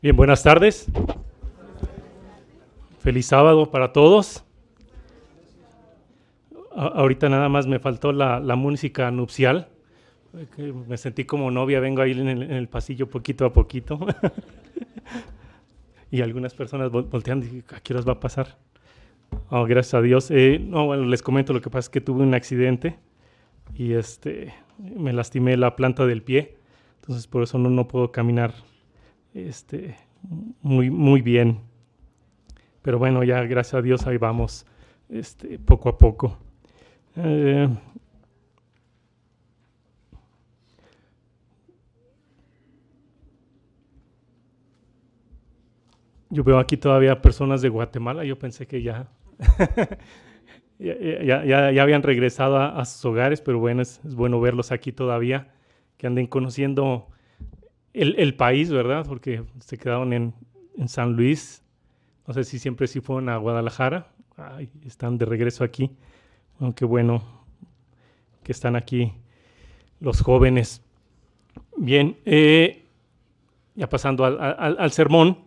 Bien, buenas tardes. Feliz sábado para todos. Ahorita nada más me faltó la música nupcial. Me sentí como novia, vengo ahí en el pasillo poquito a poquito. Y algunas personas voltean y ¿a qué horas va a pasar? Oh, gracias a Dios. No, bueno, les comento, lo que pasa es que tuve un accidente y me lastimé la planta del pie. Entonces por eso no puedo caminar muy bien. Pero bueno, ya gracias a Dios ahí vamos poco a poco. Yo veo aquí todavía personas de Guatemala. Yo pensé que ya, ya habían regresado a sus hogares, pero bueno, es bueno verlos aquí todavía, que anden conociendo el país, ¿verdad? Porque se quedaron en San Luis. No sé si siempre sí fueron a Guadalajara. Ay, están de regreso aquí. Aunque bueno, que están aquí los jóvenes. Bien, ya pasando al sermón.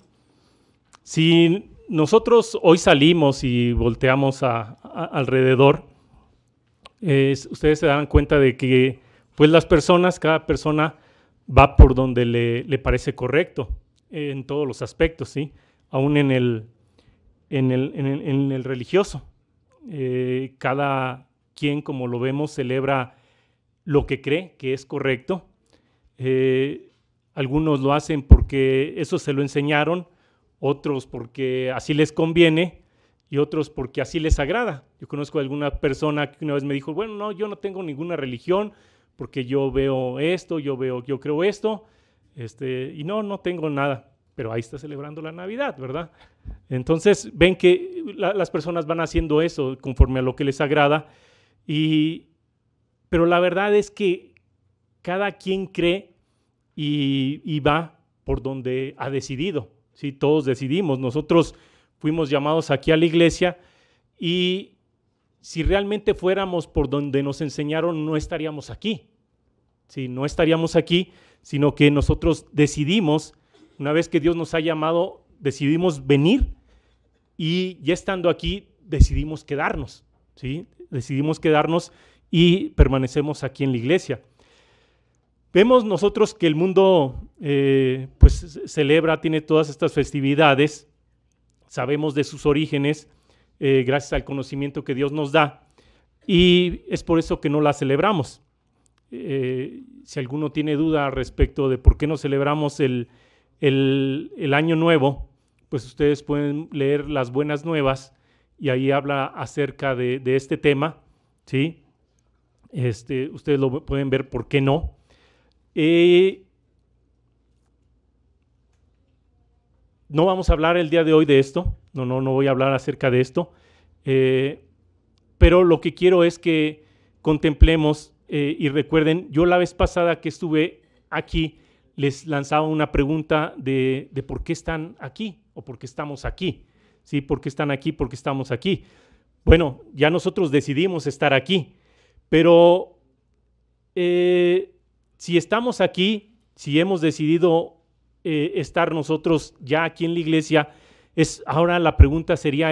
Si nosotros hoy salimos y volteamos alrededor, ustedes se dan cuenta de que pues las personas, cada persona va por donde le parece correcto en todos los aspectos, ¿sí? Aún en el religioso. Cada quien, como lo vemos, celebra lo que cree que es correcto. Algunos lo hacen porque eso se lo enseñaron, otros porque así les conviene y otros porque así les agrada. Yo conozco a alguna persona que una vez me dijo, bueno, no, yo no tengo ninguna religión porque yo veo esto, yo creo esto, y no tengo nada, pero ahí está celebrando la Navidad, ¿verdad? Entonces ven que las personas van haciendo eso conforme a lo que les agrada, pero la verdad es que cada quien cree y va por donde ha decidido. ¿Sí? Todos decidimos. Nosotros fuimos llamados aquí a la iglesia y si realmente fuéramos por donde nos enseñaron, no estaríamos aquí. ¿Sí? No estaríamos aquí, sino que nosotros decidimos, una vez que Dios nos ha llamado, decidimos venir y ya estando aquí decidimos quedarnos. ¿Sí? Decidimos quedarnos y permanecemos aquí en la iglesia. Vemos nosotros que el mundo pues celebra, tiene todas estas festividades, sabemos de sus orígenes, gracias al conocimiento que Dios nos da, y es por eso que no las celebramos. Si alguno tiene duda respecto de por qué no celebramos el Año Nuevo, pues ustedes pueden leer las Buenas Nuevas y ahí habla acerca de este tema, ¿sí? Ustedes lo pueden ver por qué no. No vamos a hablar el día de hoy de esto, no voy a hablar acerca de esto, pero lo que quiero es que contemplemos y recuerden, yo la vez pasada que estuve aquí les lanzaba una pregunta de por qué están aquí o por qué estamos aquí, ¿sí? ¿Por qué están aquí? ¿Por qué estamos aquí? Bueno, ya nosotros decidimos estar aquí, pero si estamos aquí, si hemos decidido estar nosotros ya aquí en la iglesia, ahora la pregunta sería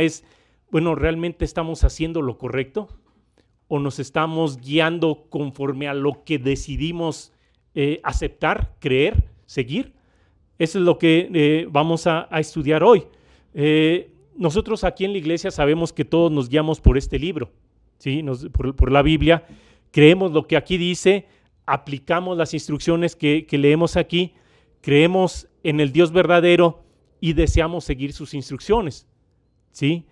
bueno, ¿realmente estamos haciendo lo correcto? ¿O nos estamos guiando conforme a lo que decidimos aceptar, creer, seguir? Eso es lo que vamos a estudiar hoy. Nosotros aquí en la iglesia sabemos que todos nos guiamos por este libro, ¿sí? Por la Biblia, creemos lo que aquí dice, aplicamos las instrucciones que leemos aquí, creemos en el Dios verdadero y deseamos seguir sus instrucciones, ¿sí?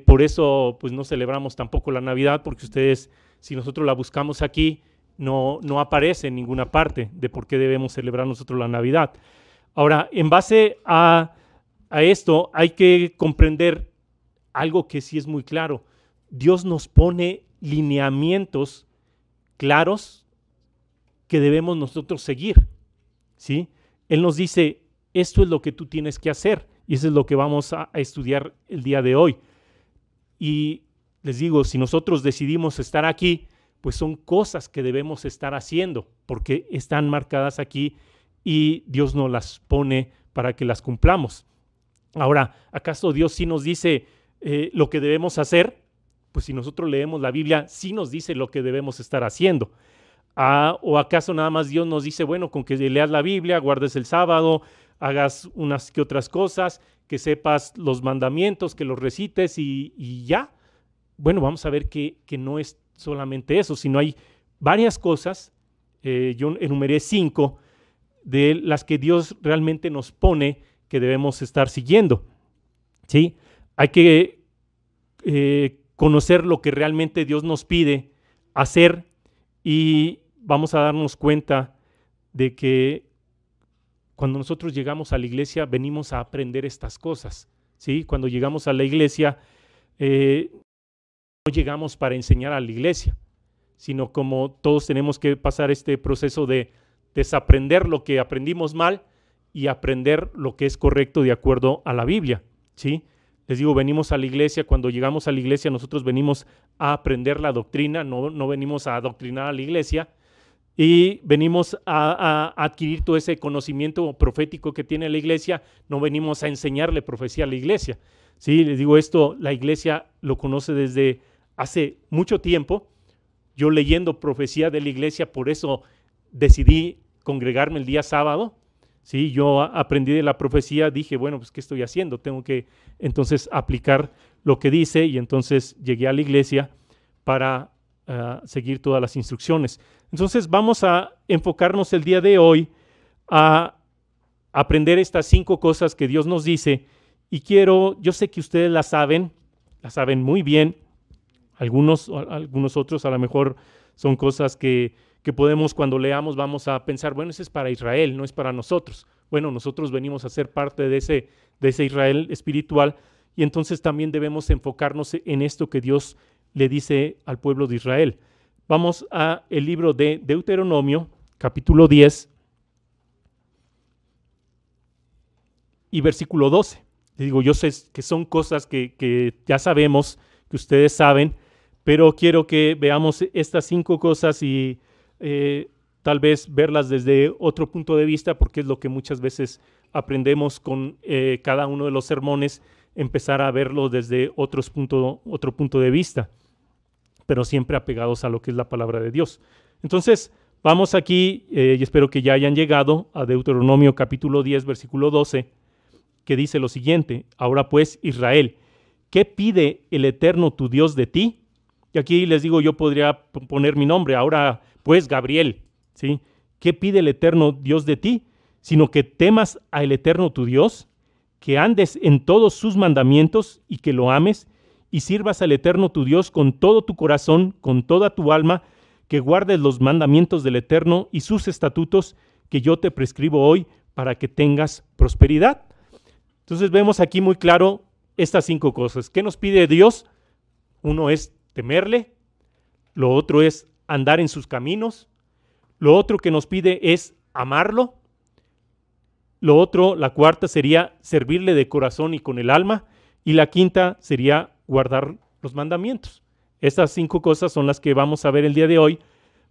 Por eso pues no celebramos tampoco la Navidad, porque ustedes, si nosotros la buscamos aquí, no aparece en ninguna parte de por qué debemos celebrar nosotros la Navidad. Ahora, en base a esto hay que comprender algo que sí es muy claro. Dios nos pone lineamientos claros que debemos nosotros seguir, ¿sí? Él nos dice, esto es lo que tú tienes que hacer, y eso es lo que vamos a estudiar el día de hoy. Y les digo, si nosotros decidimos estar aquí, pues son cosas que debemos estar haciendo, porque están marcadas aquí y Dios nos las pone para que las cumplamos. Ahora, ¿acaso Dios sí nos dice lo que debemos hacer? Pues si nosotros leemos la Biblia, sí nos dice lo que debemos estar haciendo. ¿O acaso nada más Dios nos dice, bueno, con que leas la Biblia, guardes el sábado, hagas unas que otras cosas, que sepas los mandamientos, que los recites y ya? Bueno, vamos a ver que no es solamente eso, sino hay varias cosas, yo enumeré 5, de las que Dios realmente nos pone que debemos estar siguiendo, ¿sí? Hay que conocer lo que realmente Dios nos pide hacer y vamos a darnos cuenta de que cuando nosotros llegamos a la iglesia venimos a aprender estas cosas, ¿sí? Cuando llegamos a la iglesia no llegamos para enseñar a la iglesia, sino como todos tenemos que pasar este proceso de desaprender lo que aprendimos mal y aprender lo que es correcto de acuerdo a la Biblia, ¿sí? Les digo, venimos a la iglesia, cuando llegamos a la iglesia nosotros venimos a aprender la doctrina, no venimos a adoctrinar a la iglesia, y venimos a adquirir todo ese conocimiento profético que tiene la iglesia, no venimos a enseñarle profecía a la iglesia, ¿sí? Les digo esto, la iglesia lo conoce desde hace mucho tiempo. Yo leyendo profecía de la iglesia, por eso decidí congregarme el día sábado, ¿sí? Yo aprendí de la profecía, dije, bueno, pues ¿qué estoy haciendo? Tengo que entonces aplicar lo que dice y entonces llegué a la iglesia para seguir todas las instrucciones. Entonces vamos a enfocarnos el día de hoy a aprender estas 5 cosas que Dios nos dice y yo sé que ustedes las saben muy bien, algunos otros a lo mejor son cosas que podemos cuando leamos vamos a pensar, bueno, ese es para Israel, no es para nosotros. Bueno, nosotros venimos a ser parte de ese Israel espiritual y entonces también debemos enfocarnos en esto que Dios le dice al pueblo de Israel. Vamos a el libro de Deuteronomio, capítulo 10 y versículo 12. Les digo, yo sé que son cosas que ya sabemos, que ustedes saben, pero quiero que veamos estas 5 cosas y tal vez verlas desde otro punto de vista, porque es lo que muchas veces aprendemos con cada uno de los sermones, empezar a verlo desde otro punto de vista, pero siempre apegados a lo que es la palabra de Dios. Entonces, vamos aquí, y espero que ya hayan llegado a Deuteronomio capítulo 10, versículo 12, que dice lo siguiente: ahora pues, Israel, ¿qué pide el Eterno tu Dios de ti? Y aquí les digo, yo podría poner mi nombre, ahora pues Gabriel, ¿sí? ¿Qué pide el Eterno Dios de ti? Sino que temas al Eterno tu Dios, que andes en todos sus mandamientos y que lo ames, y sirvas al Eterno tu Dios con todo tu corazón, con toda tu alma, que guardes los mandamientos del Eterno y sus estatutos que yo te prescribo hoy para que tengas prosperidad. Entonces vemos aquí muy claro estas 5 cosas. ¿Qué nos pide Dios? Uno es temerle, lo otro es andar en sus caminos, lo otro que nos pide es amarlo, lo otro, la cuarta sería servirle de corazón y con el alma, y la quinta sería guardar los mandamientos. Estas 5 cosas son las que vamos a ver el día de hoy.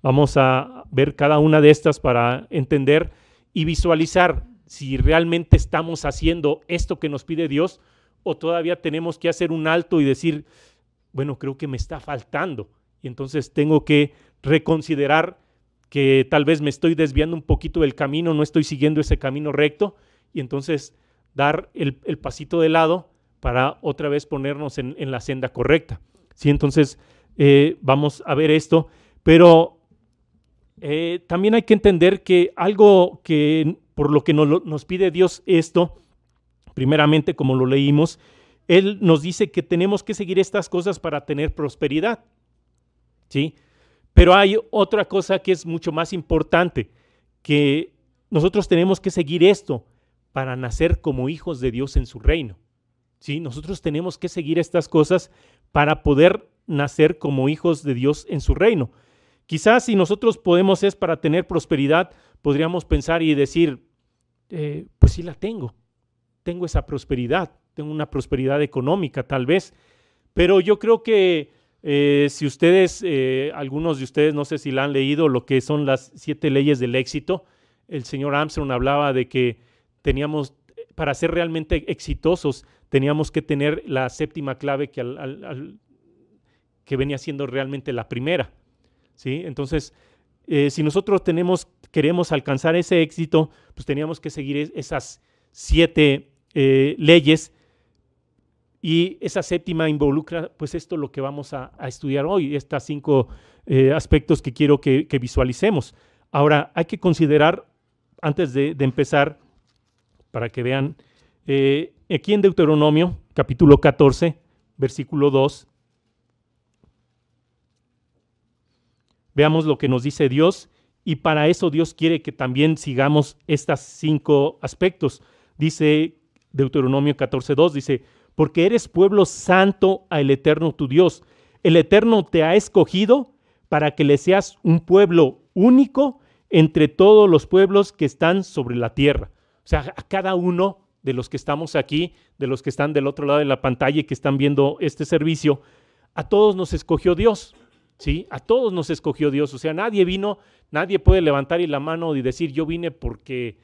Vamos a ver cada una de estas para entender y visualizar si realmente estamos haciendo esto que nos pide Dios o todavía tenemos que hacer un alto y decir, bueno, creo que me está faltando y entonces tengo que reconsiderar que tal vez me estoy desviando un poquito del camino, no estoy siguiendo ese camino recto y entonces dar el pasito de lado para otra vez ponernos en la senda correcta. ¿Sí? Entonces vamos a ver esto, pero también hay que entender que algo que por lo que nos pide Dios esto, primeramente como lo leímos, Él nos dice que tenemos que seguir estas cosas para tener prosperidad, ¿sí? Pero hay otra cosa que es mucho más importante, que nosotros tenemos que seguir esto para nacer como hijos de Dios en su reino, ¿sí? Nosotros tenemos que seguir estas cosas para poder nacer como hijos de Dios en su reino. Quizás si nosotros podemos es para tener prosperidad, podríamos pensar y decir, pues sí la tengo esa prosperidad, tengo una prosperidad económica tal vez, pero yo creo que si ustedes, algunos de ustedes, no sé si la han leído, lo que son las 7 leyes del éxito, el señor Armstrong hablaba de que para ser realmente exitosos teníamos que tener la séptima clave que venía siendo realmente la primera, ¿sí? Entonces, si nosotros queremos alcanzar ese éxito, pues teníamos que seguir esas 7 leyes, y esa séptima involucra pues esto lo que vamos a estudiar hoy, estas 5 aspectos que quiero que visualicemos. Ahora, hay que considerar, antes de empezar, para que vean, aquí en Deuteronomio, capítulo 14, versículo 2, veamos lo que nos dice Dios, y para eso Dios quiere que también sigamos estos 5 aspectos. Dice Deuteronomio 14:2, dice: porque eres pueblo santo al Eterno tu Dios. El Eterno te ha escogido para que le seas un pueblo único entre todos los pueblos que están sobre la tierra. O sea, a cada uno de los que estamos aquí, de los que están del otro lado de la pantalla y que están viendo este servicio, a todos nos escogió Dios, ¿sí? A todos nos escogió Dios. O sea, nadie puede levantar la mano y decir yo vine porque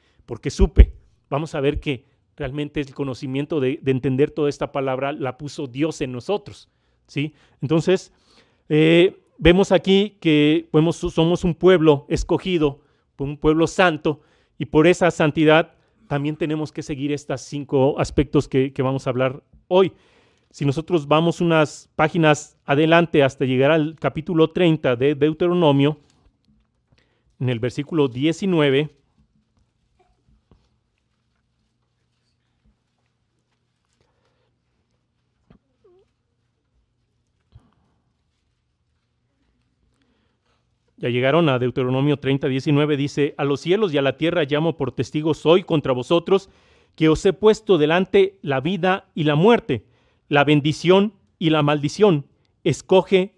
supe. Vamos a ver que realmente el conocimiento de entender toda esta palabra la puso Dios en nosotros, ¿sí? Entonces, vemos aquí que somos un pueblo escogido, un pueblo santo, y por esa santidad también tenemos que seguir estos 5 aspectos que vamos a hablar hoy. Si nosotros vamos unas páginas adelante hasta llegar al capítulo 30 de Deuteronomio, en el versículo 19, ya llegaron a Deuteronomio 30:19, dice: a los cielos y a la tierra llamo por testigos hoy contra vosotros, que os he puesto delante la vida y la muerte, la bendición y la maldición. Escoge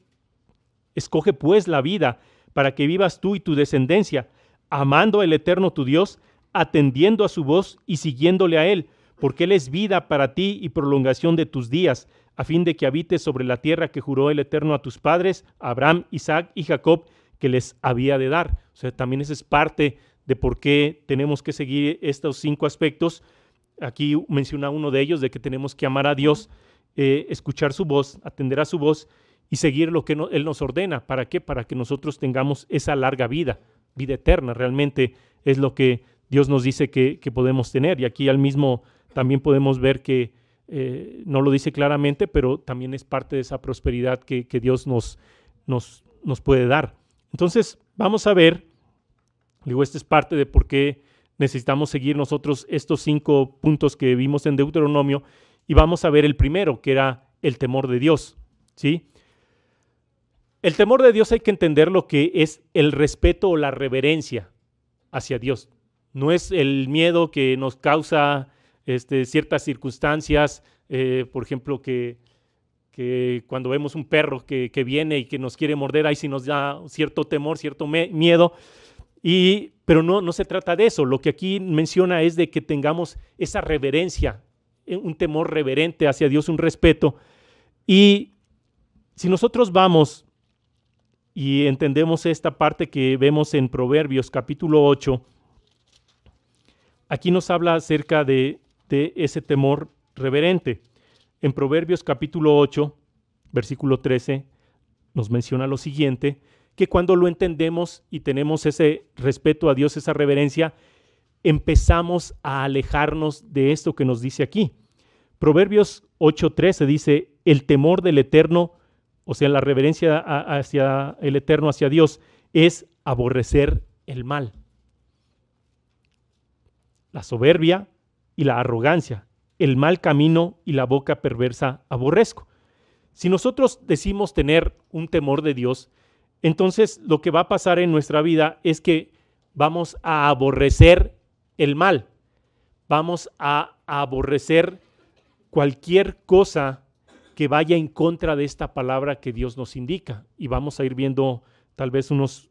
pues la vida, para que vivas tú y tu descendencia, amando al Eterno tu Dios, atendiendo a su voz y siguiéndole a Él, porque Él es vida para ti y prolongación de tus días, a fin de que habites sobre la tierra que juró el Eterno a tus padres, Abraham, Isaac y Jacob, que les había de dar. O sea, también esa es parte de por qué tenemos que seguir estos 5 aspectos. Aquí menciona uno de ellos, de que tenemos que amar a Dios, escuchar su voz, atender a su voz y seguir lo que Él nos ordena. ¿Para qué? Para que nosotros tengamos esa larga vida eterna. Realmente es lo que Dios nos dice que podemos tener. Y aquí al mismo también podemos ver que no lo dice claramente, pero también es parte de esa prosperidad que Dios nos puede dar. Entonces, vamos a ver, esta es parte de por qué necesitamos seguir nosotros estos 5 puntos que vimos en Deuteronomio, y vamos a ver el primero, que era el temor de Dios, ¿sí? El temor de Dios hay que entender lo que es el respeto o la reverencia hacia Dios. No es el miedo que nos causa ciertas circunstancias, por ejemplo, que cuando vemos un perro que viene y que nos quiere morder, ahí sí nos da cierto temor, cierto miedo, pero no se trata de eso. Lo que aquí menciona es de que tengamos esa reverencia, un temor reverente hacia Dios, un respeto. Y si nosotros vamos y entendemos esta parte que vemos en Proverbios capítulo 8, aquí nos habla acerca de ese temor reverente. En Proverbios capítulo 8, versículo 13, nos menciona lo siguiente, que cuando lo entendemos y tenemos ese respeto a Dios, esa reverencia, empezamos a alejarnos de esto que nos dice aquí. Proverbios 8:13 dice: el temor del Eterno, o sea, la reverencia hacia el Eterno, hacia Dios, es aborrecer el mal, la soberbia y la arrogancia, el mal camino y la boca perversa aborrezco. Si nosotros decimos tener un temor de Dios, entonces lo que va a pasar en nuestra vida es que vamos a aborrecer el mal, vamos a aborrecer cualquier cosa que vaya en contra de esta palabra que Dios nos indica, y vamos a ir viendo tal vez unos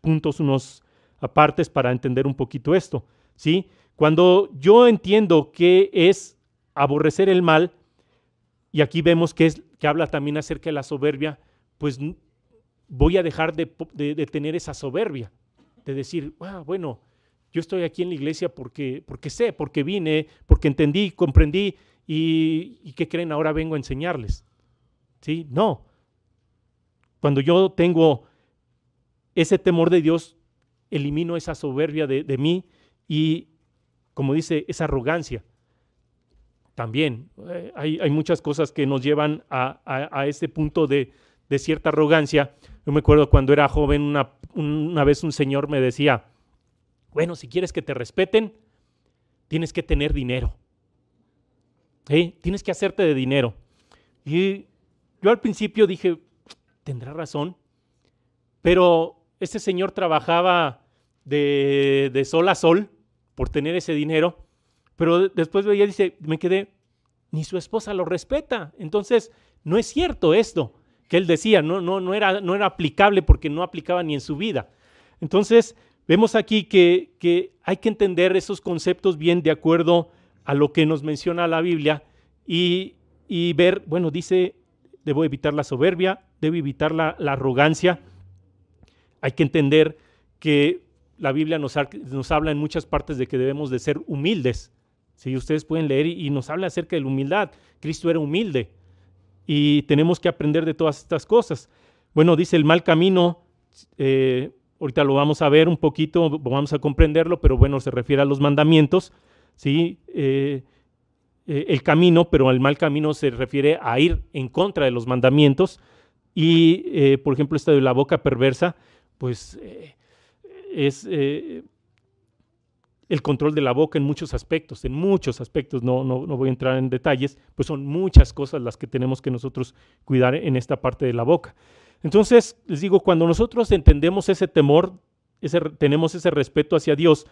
puntos, unos apartes para entender un poquito esto, ¿sí? Cuando yo entiendo qué es aborrecer el mal, y aquí vemos que habla también acerca de la soberbia, pues voy a dejar de tener esa soberbia, de decir, bueno, yo estoy aquí en la iglesia porque sé, porque vine, porque entendí, comprendí y ¿qué creen? Ahora vengo a enseñarles. ¿Sí? No. Cuando yo tengo ese temor de Dios, elimino esa soberbia de mí y, como dice, esa arrogancia. También hay muchas cosas que nos llevan a ese punto de cierta arrogancia. Yo me acuerdo cuando era joven, una vez un señor me decía, bueno, si quieres que te respeten, tienes que tener dinero. Tienes que hacerte de dinero. Y yo al principio dije, tendrá razón, pero este señor trabajaba de sol a sol por tener ese dinero, pero después veía, dice, me quedé, ni su esposa lo respeta. Entonces, no es cierto esto que él decía, no era aplicable porque no aplicaba ni en su vida. Entonces, vemos aquí que hay que entender esos conceptos bien de acuerdo a lo que nos menciona la Biblia y ver, bueno, dice, debo evitar la soberbia, debo evitar la arrogancia. Hay que entender que la Biblia nos habla en muchas partes de que debemos de ser humildes. ¿Sí? Ustedes pueden leer y nos habla acerca de la humildad. Cristo era humilde y tenemos que aprender de todas estas cosas. Bueno, dice el mal camino, ahorita lo vamos a ver un poquito, vamos a comprenderlo, pero bueno, se refiere a los mandamientos, ¿sí? El camino, pero el mal camino se refiere a ir en contra de los mandamientos y, por ejemplo, esta de la boca perversa, pues es el control de la boca en muchos aspectos, no voy a entrar en detalles, pues son muchas cosas las que tenemos que nosotros cuidar en esta parte de la boca. Entonces, les digo, cuando nosotros entendemos ese temor, tenemos ese respeto hacia Dios,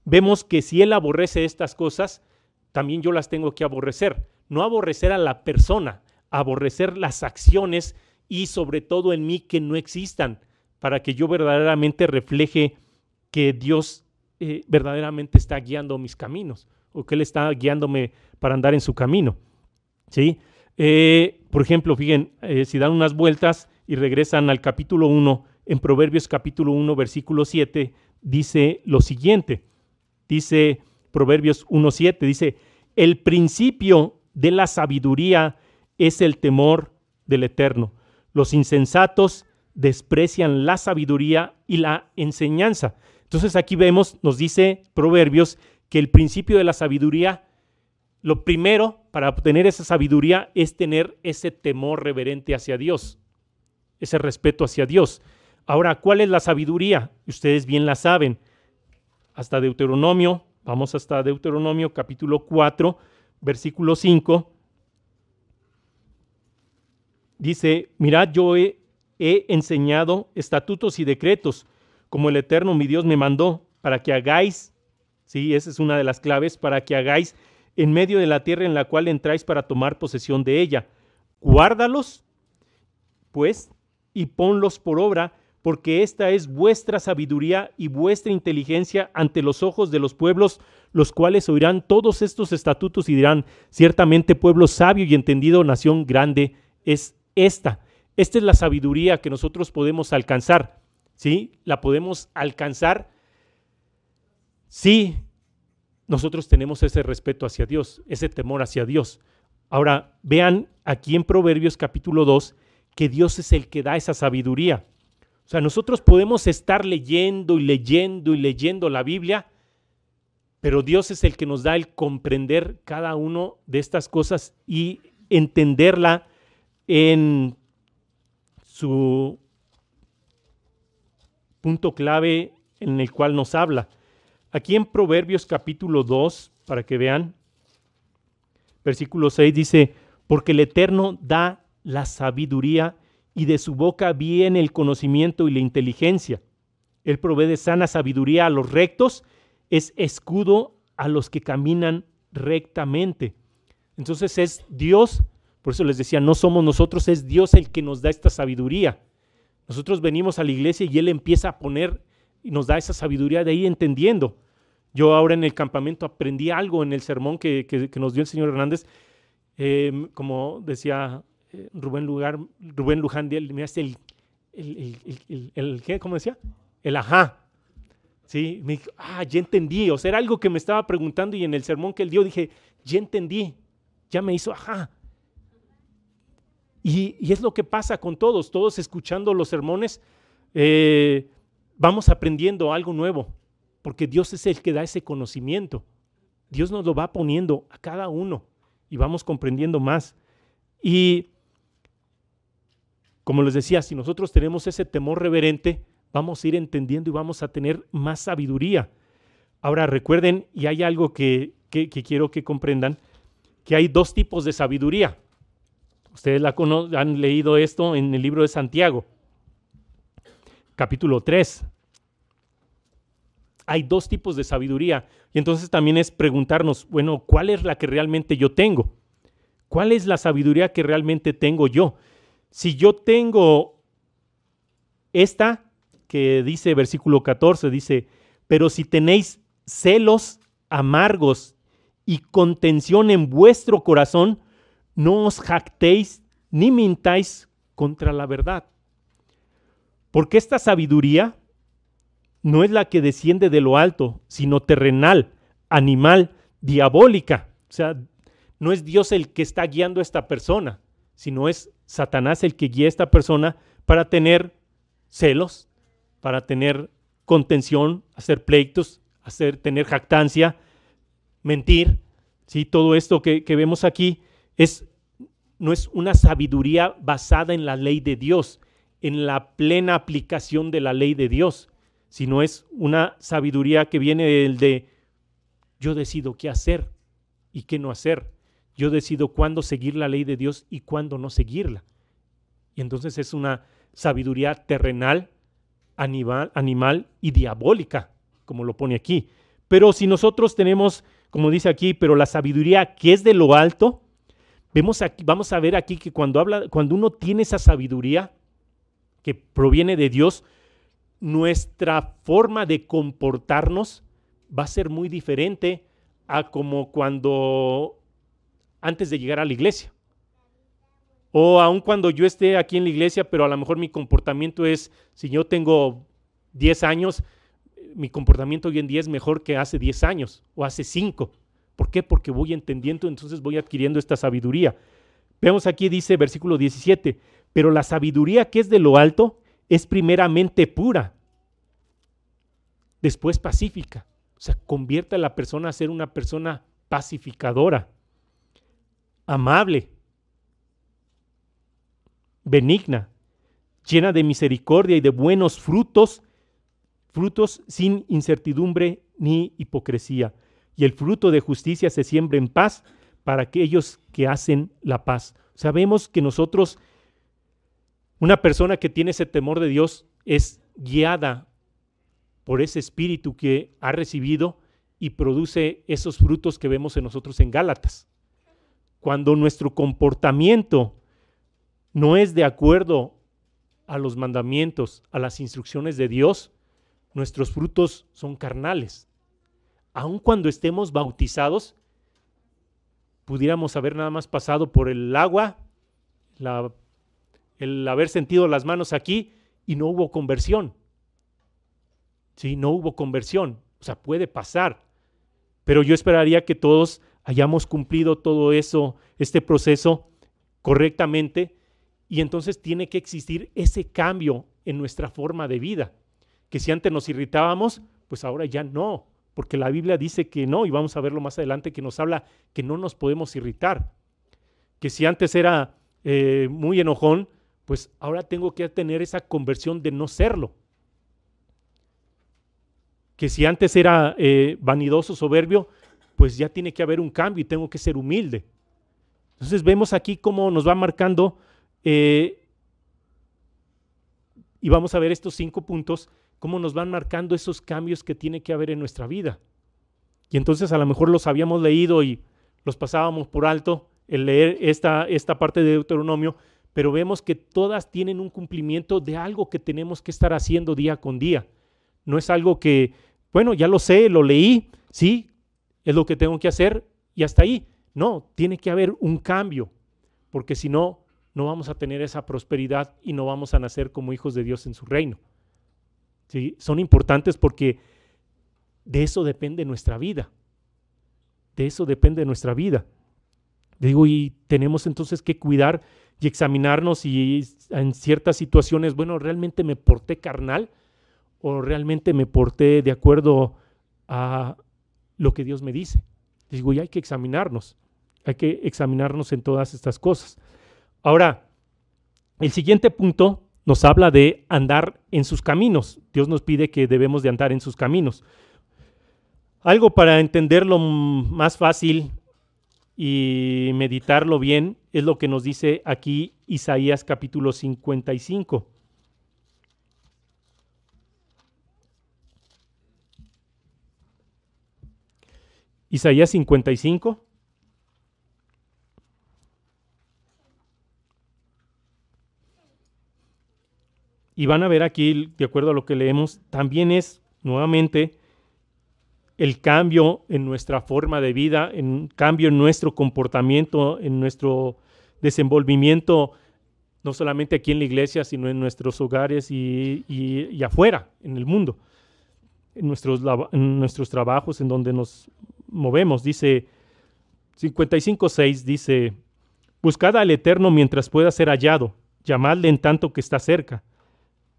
vemos que si Él aborrece estas cosas, también yo las tengo que aborrecer. No aborrecer a la persona, aborrecer las acciones y sobre todo en mí que no existan, para que yo verdaderamente refleje que Dios verdaderamente está guiando mis caminos o que Él está guiándome para andar en su camino. ¿Sí? Por ejemplo, fíjense, si dan unas vueltas y regresan al capítulo 1, en Proverbios capítulo 1, versículo 7, dice lo siguiente, dice Proverbios 1:7, dice, el principio de la sabiduría es el temor del Eterno. Los insensatos desprecian la sabiduría y la enseñanza. Entonces aquí vemos, nos dice Proverbios, que el principio de la sabiduría, lo primero para obtener esa sabiduría es tener ese temor reverente hacia Dios, ese respeto hacia Dios. Ahora, ¿cuál es la sabiduría? Ustedes bien la saben. Hasta Deuteronomio, vamos hasta Deuteronomio capítulo 4, versículo 5. Dice, mirad, yo he enseñado estatutos y decretos, como el Eterno mi Dios me mandó, para que hagáis, sí, esa es una de las claves, para que hagáis en medio de la tierra en la cual entráis para tomar posesión de ella. Guárdalos, pues, y ponlos por obra, porque esta es vuestra sabiduría y vuestra inteligencia ante los ojos de los pueblos, los cuales oirán todos estos estatutos y dirán, ciertamente pueblo sabio y entendido, nación grande es esta. Esta es la sabiduría que nosotros podemos alcanzar, ¿sí? La podemos alcanzar si nosotros tenemos ese respeto hacia Dios, ese temor hacia Dios. Ahora, vean aquí en Proverbios capítulo 2 que Dios es el que da esa sabiduría. O sea, nosotros podemos estar leyendo y leyendo y leyendo la Biblia, pero Dios es el que nos da el comprender cada uno de estas cosas y entenderla en su punto clave en el cual nos habla. Aquí en Proverbios capítulo 2, para que vean, versículo 6 dice, porque el Eterno da la sabiduría y de su boca viene el conocimiento y la inteligencia. Él provee de sana sabiduría a los rectos, es escudo a los que caminan rectamente. Entonces es Dios, por eso les decía, no somos nosotros, es Dios el que nos da esta sabiduría. Nosotros venimos a la iglesia y Él empieza a poner y nos da esa sabiduría de ahí entendiendo. Yo ahora en el campamento aprendí algo en el sermón que nos dio el señor Hernández, como decía Rubén Luján, mira, ¿cómo decía? El ajá. Sí, me dijo, ya entendí. O sea, era algo que me estaba preguntando y en el sermón que él dio dije, ya entendí. Ya me hizo, ajá. Y es lo que pasa con todos escuchando los sermones, vamos aprendiendo algo nuevo, porque Dios es el que da ese conocimiento. Dios nos lo va poniendo a cada uno y vamos comprendiendo más. Y como les decía, si nosotros tenemos ese temor reverente, vamos a ir entendiendo y vamos a tener más sabiduría. Ahora recuerden, y hay algo que quiero que comprendan, que hay dos tipos de sabiduría. Ustedes han leído esto en el libro de Santiago, capítulo 3. Hay dos tipos de sabiduría. Y entonces también es preguntarnos, bueno, ¿cuál es la que realmente yo tengo? ¿Cuál es la sabiduría que realmente tengo yo? Si yo tengo esta, que dice versículo 14, dice, pero si tenéis celos amargos y contención en vuestro corazón, no os jactéis ni mintáis contra la verdad. Porque esta sabiduría no es la que desciende de lo alto, sino terrenal, animal, diabólica. O sea, no es Dios el que está guiando a esta persona, sino es Satanás el que guía a esta persona para tener celos, para tener contención, hacer pleitos, tener jactancia, mentir. ¿Sí? Todo esto que vemos aquí no es una sabiduría basada en la ley de Dios, en la plena aplicación de la ley de Dios, sino es una sabiduría que viene de yo decido qué hacer y qué no hacer. Yo decido cuándo seguir la ley de Dios y cuándo no seguirla. Y entonces es una sabiduría terrenal, animal y diabólica, como lo pone aquí. Pero si nosotros tenemos, como dice aquí, pero la sabiduría que es de lo alto, vamos a ver aquí que cuando uno tiene esa sabiduría que proviene de Dios, nuestra forma de comportarnos va a ser muy diferente a como cuando antes de llegar a la iglesia. O aun cuando yo esté aquí en la iglesia, pero a lo mejor mi comportamiento es, si yo tengo 10 años, mi comportamiento hoy en día es mejor que hace 10 años o hace 5. ¿Por qué? Porque voy entendiendo, entonces voy adquiriendo esta sabiduría. Veamos aquí, dice versículo 17, pero la sabiduría que es de lo alto es primeramente pura, después pacífica. O sea, convierte a la persona a ser una persona pacificadora, amable, benigna, llena de misericordia y de buenos frutos sin incertidumbre ni hipocresía. Y el fruto de justicia se siembra en paz para aquellos que hacen la paz. Sabemos que nosotros, una persona que tiene ese temor de Dios es guiada por ese espíritu que ha recibido y produce esos frutos que vemos en nosotros en Gálatas. Cuando nuestro comportamiento no es de acuerdo a los mandamientos, a las instrucciones de Dios, nuestros frutos son carnales. Aun cuando estemos bautizados, pudiéramos haber nada más pasado por el agua, el haber sentido las manos aquí y no hubo conversión. Sí, no hubo conversión. O sea, puede pasar. Pero yo esperaría que todos hayamos cumplido todo eso, este proceso correctamente, y entonces tiene que existir ese cambio en nuestra forma de vida. Que si antes nos irritábamos, pues ahora ya no, porque la Biblia dice que no, y vamos a verlo más adelante, que nos habla que no nos podemos irritar. Que si antes era muy enojón, pues ahora tengo que tener esa conversión de no serlo. Que si antes era vanidoso, soberbio, pues ya tiene que haber un cambio y tengo que ser humilde. Entonces vemos aquí cómo nos va marcando y vamos a ver estos 5 puntos, cómo nos van marcando esos cambios que tiene que haber en nuestra vida. Y entonces a lo mejor los habíamos leído y los pasábamos por alto el leer esta parte de Deuteronomio, pero vemos que todas tienen un cumplimiento de algo que tenemos que estar haciendo día con día. No es algo que, bueno, ya lo sé, lo leí, sí, es lo que tengo que hacer y hasta ahí. No, tiene que haber un cambio, porque si no, no vamos a tener esa prosperidad y no vamos a nacer como hijos de Dios en su reino. ¿Sí? Son importantes porque de eso depende nuestra vida. De eso depende nuestra vida. Digo, y tenemos entonces que cuidar y examinarnos y en ciertas situaciones, bueno, ¿realmente me porté carnal o realmente me porté de acuerdo a lo que Dios me dice? Digo, y hay que examinarnos en todas estas cosas. Ahora, el siguiente punto nos habla de andar en sus caminos. Dios nos pide que debemos de andar en sus caminos. Algo para entenderlo más fácil y meditarlo bien es lo que nos dice aquí Isaías capítulo 55. Isaías 55. Y van a ver aquí, de acuerdo a lo que leemos, también es nuevamente el cambio en nuestra forma de vida, en cambio en nuestro comportamiento, en nuestro desenvolvimiento, no solamente aquí en la iglesia, sino en nuestros hogares y afuera, en el mundo, en nuestros trabajos, en donde nos movemos. Dice 55:6, dice, buscad al Eterno mientras pueda ser hallado, llamadle en tanto que está cerca,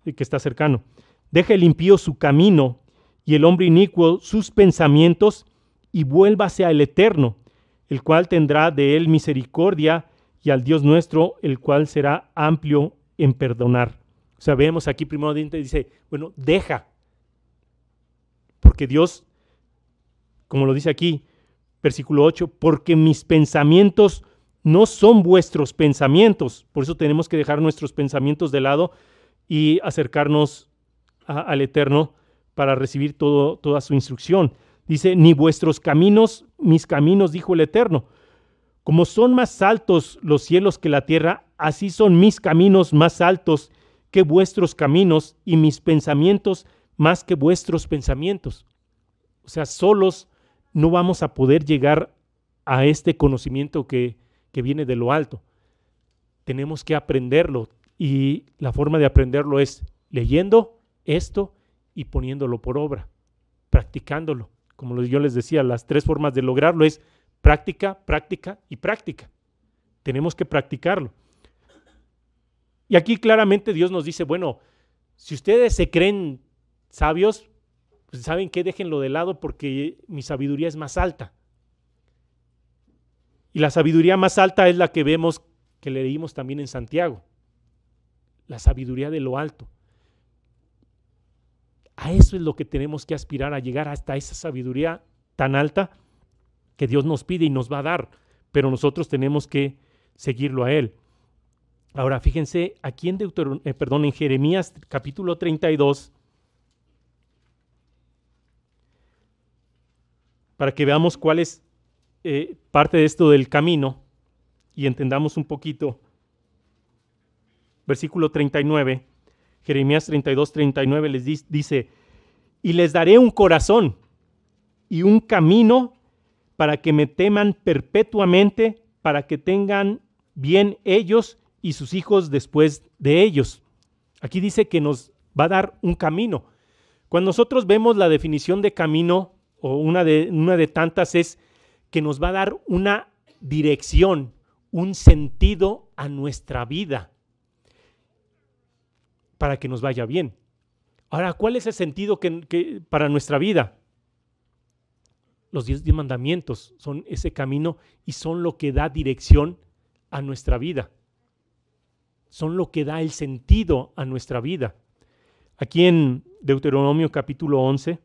que está cercano. Deja el impío su camino y el hombre inicuo sus pensamientos, y vuélvase al Eterno, el cual tendrá de él misericordia, y al Dios nuestro, el cual será amplio en perdonar. O sea, vemos aquí primero dice, bueno, deja, porque Dios, como lo dice aquí, versículo 8, porque mis pensamientos no son vuestros pensamientos. Por eso tenemos que dejar nuestros pensamientos de lado y acercarnos al Eterno para recibir toda su instrucción. Dice, ni vuestros caminos, mis caminos, dijo el Eterno. Como son más altos los cielos que la tierra, así son mis caminos más altos que vuestros caminos, y mis pensamientos más que vuestros pensamientos. O sea, solos no vamos a poder llegar a este conocimiento que viene de lo alto. Tenemos que aprenderlo, y la forma de aprenderlo es leyendo esto y poniéndolo por obra, practicándolo. Como yo les decía, las 3 formas de lograrlo es práctica, práctica y práctica. Tenemos que practicarlo. Y aquí claramente Dios nos dice, bueno, si ustedes se creen sabios, pues ¿saben qué? Déjenlo de lado porque mi sabiduría es más alta. Y la sabiduría más alta es la que vemos, que leímos también en Santiago. La sabiduría de lo alto. A eso es lo que tenemos que aspirar, a llegar hasta esa sabiduría tan alta que Dios nos pide y nos va a dar, pero nosotros tenemos que seguirlo a Él. Ahora, fíjense, aquí en Jeremías capítulo 32, para que veamos cuál es parte de esto del camino y entendamos un poquito. Versículo 39, Jeremías 32, 39 les dice, y les daré un corazón y un camino para que me teman perpetuamente, para que tengan bien ellos y sus hijos después de ellos. Aquí dice que nos va a dar un camino. Cuando nosotros vemos la definición de camino, o una de tantas, es que nos va a dar una dirección, un sentido a nuestra vida, para que nos vaya bien. Ahora, ¿cuál es el sentido que para nuestra vida? Los 10 mandamientos son ese camino y son lo que da dirección a nuestra vida. Son lo que da el sentido a nuestra vida. Aquí en Deuteronomio capítulo 11,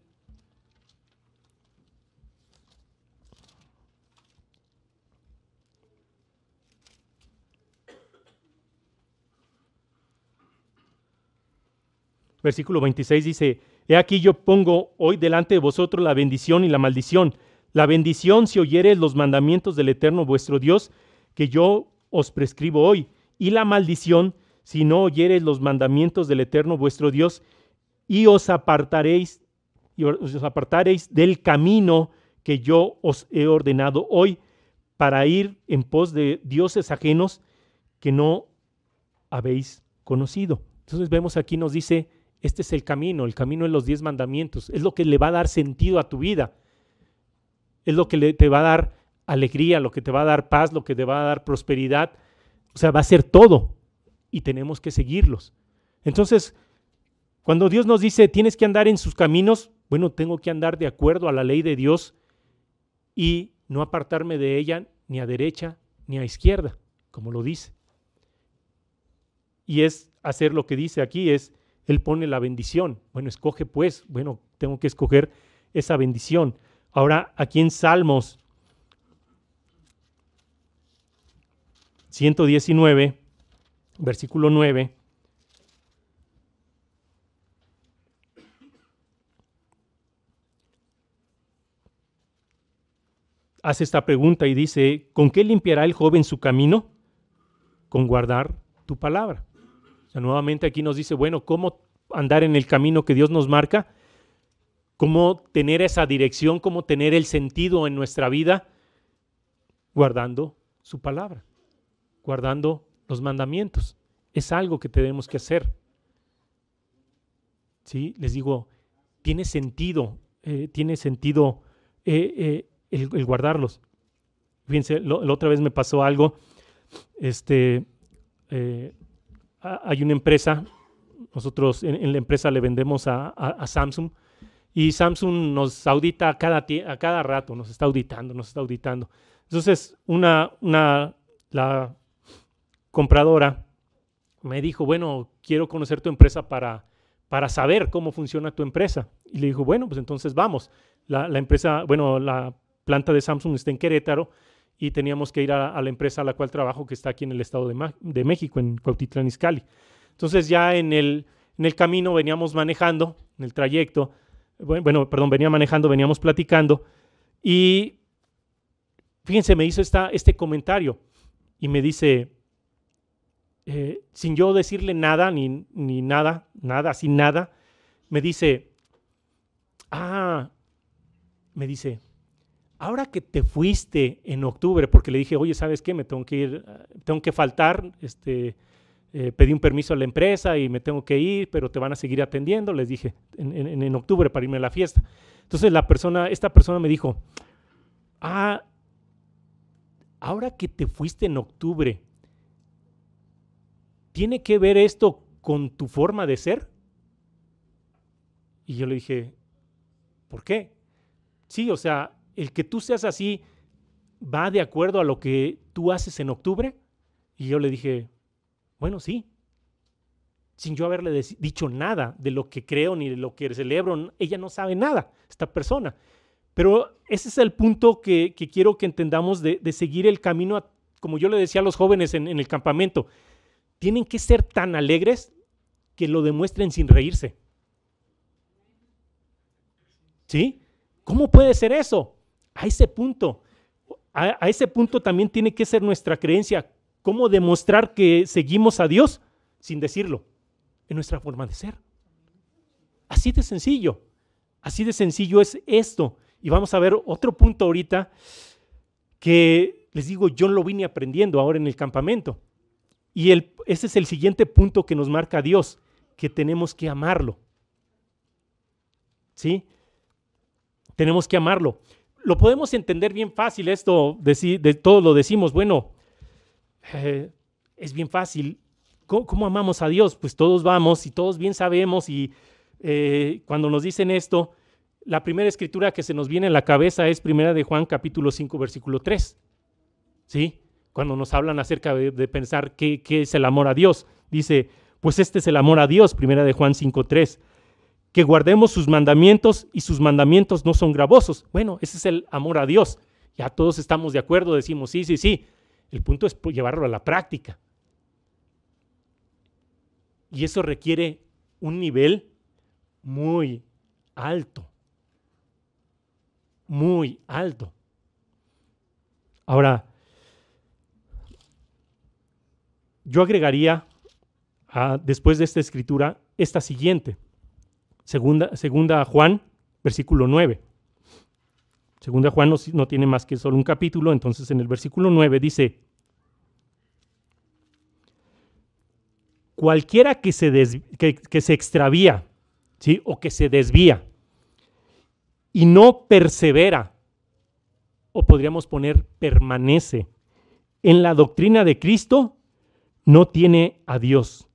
versículo 26 dice, he aquí yo pongo hoy delante de vosotros la bendición y la maldición. La bendición si oyereis los mandamientos del Eterno vuestro Dios, que yo os prescribo hoy, y la maldición si no oyereis los mandamientos del Eterno vuestro Dios, y os apartaréis del camino que yo os he ordenado hoy, para ir en pos de dioses ajenos que no habéis conocido. Entonces vemos aquí, nos dice Este es el camino de los 10 mandamientos. Es lo que le va a dar sentido a tu vida. Es lo que te va a dar alegría, lo que te va a dar paz, lo que te va a dar prosperidad. O sea, va a ser todo. Y tenemos que seguirlos. Entonces, cuando Dios nos dice, tienes que andar en sus caminos, bueno, tengo que andar de acuerdo a la ley de Dios y no apartarme de ella ni a derecha ni a izquierda, como lo dice. Y es hacer lo que dice aquí, Él pone la bendición. Bueno, escoge pues, bueno, tengo que escoger esa bendición. Ahora, aquí en Salmos 119, versículo 9, hace esta pregunta y dice, ¿con qué limpiará el joven su camino? Con guardar tu palabra. O sea, nuevamente aquí nos dice, bueno, ¿cómo andar en el camino que Dios nos marca? ¿Cómo tener esa dirección? ¿Cómo tener el sentido en nuestra vida? Guardando su palabra, guardando los mandamientos. Es algo que tenemos que hacer. ¿Sí? Les digo, tiene sentido el guardarlos. Fíjense, la otra vez me pasó algo. Hay una empresa, nosotros en la empresa le vendemos a Samsung, y Samsung nos audita a cada rato, nos está auditando. Entonces, la compradora me dijo, bueno, quiero conocer tu empresa para saber cómo funciona tu empresa. Y le dijo, bueno, pues entonces vamos. La empresa, bueno, la planta de Samsung está en Querétaro y teníamos que ir a la empresa a la cual trabajo, que está aquí en el estado de México, en Cuautitlán Izcalli. Entonces ya en el camino veníamos manejando, en el trayecto, veníamos platicando y fíjense, me hizo este comentario y me dice, sin yo decirle nada, ni nada, sin nada, me dice, ahora que te fuiste en octubre, porque le dije, oye, ¿sabes qué? Me tengo que ir, tengo que faltar, pedí un permiso a la empresa y me tengo que ir, pero te van a seguir atendiendo, les dije, en octubre para irme a la fiesta. Entonces esta persona me dijo, ahora que te fuiste en octubre, ¿tiene que ver esto con tu forma de ser? Y yo le dije, ¿por qué? Sí, o sea, el que tú seas así va de acuerdo a lo que tú haces en octubre. Y yo le dije, bueno, sí. Sin yo haberle dicho nada de lo que creo ni de lo que celebro, ella no sabe nada, esta persona. Pero ese es el punto que quiero que entendamos de seguir el camino, como yo le decía a los jóvenes en el campamento, tienen que ser tan alegres que lo demuestren sin reírse. ¿Sí? ¿Cómo puede ser eso? A ese punto también tiene que ser nuestra creencia. ¿Cómo demostrar que seguimos a Dios sin decirlo? En nuestra forma de ser. Así de sencillo es esto. Y vamos a ver otro punto ahorita que les digo, yo lo vine aprendiendo ahora en el campamento. Y ese es el siguiente punto que nos marca Dios, que tenemos que amarlo. ¿Sí? Tenemos que amarlo. Lo podemos entender bien fácil esto, de todos lo decimos, bueno, es bien fácil. ¿Cómo amamos a Dios? Pues todos vamos y todos bien sabemos y cuando nos dicen esto, la primera escritura que se nos viene a la cabeza es 1 de Juan capítulo 5 versículo 3. ¿Sí? Cuando nos hablan acerca de pensar qué es el amor a Dios. Dice, pues este es el amor a Dios, 1 de Juan 5:3. Que guardemos sus mandamientos y sus mandamientos no son gravosos. Bueno, ese es el amor a Dios. Ya todos estamos de acuerdo, decimos sí. El punto es llevarlo a la práctica. Y eso requiere un nivel muy alto. Muy alto. Ahora, yo agregaría después de esta escritura esta siguiente. Segunda Juan, versículo 9. Segunda Juan no tiene más que solo un capítulo, entonces en el versículo 9 dice, cualquiera que se extravía ¿sí? O que se desvía y no persevera, o podríamos poner permanece en la doctrina de Cristo, no tiene a Dios.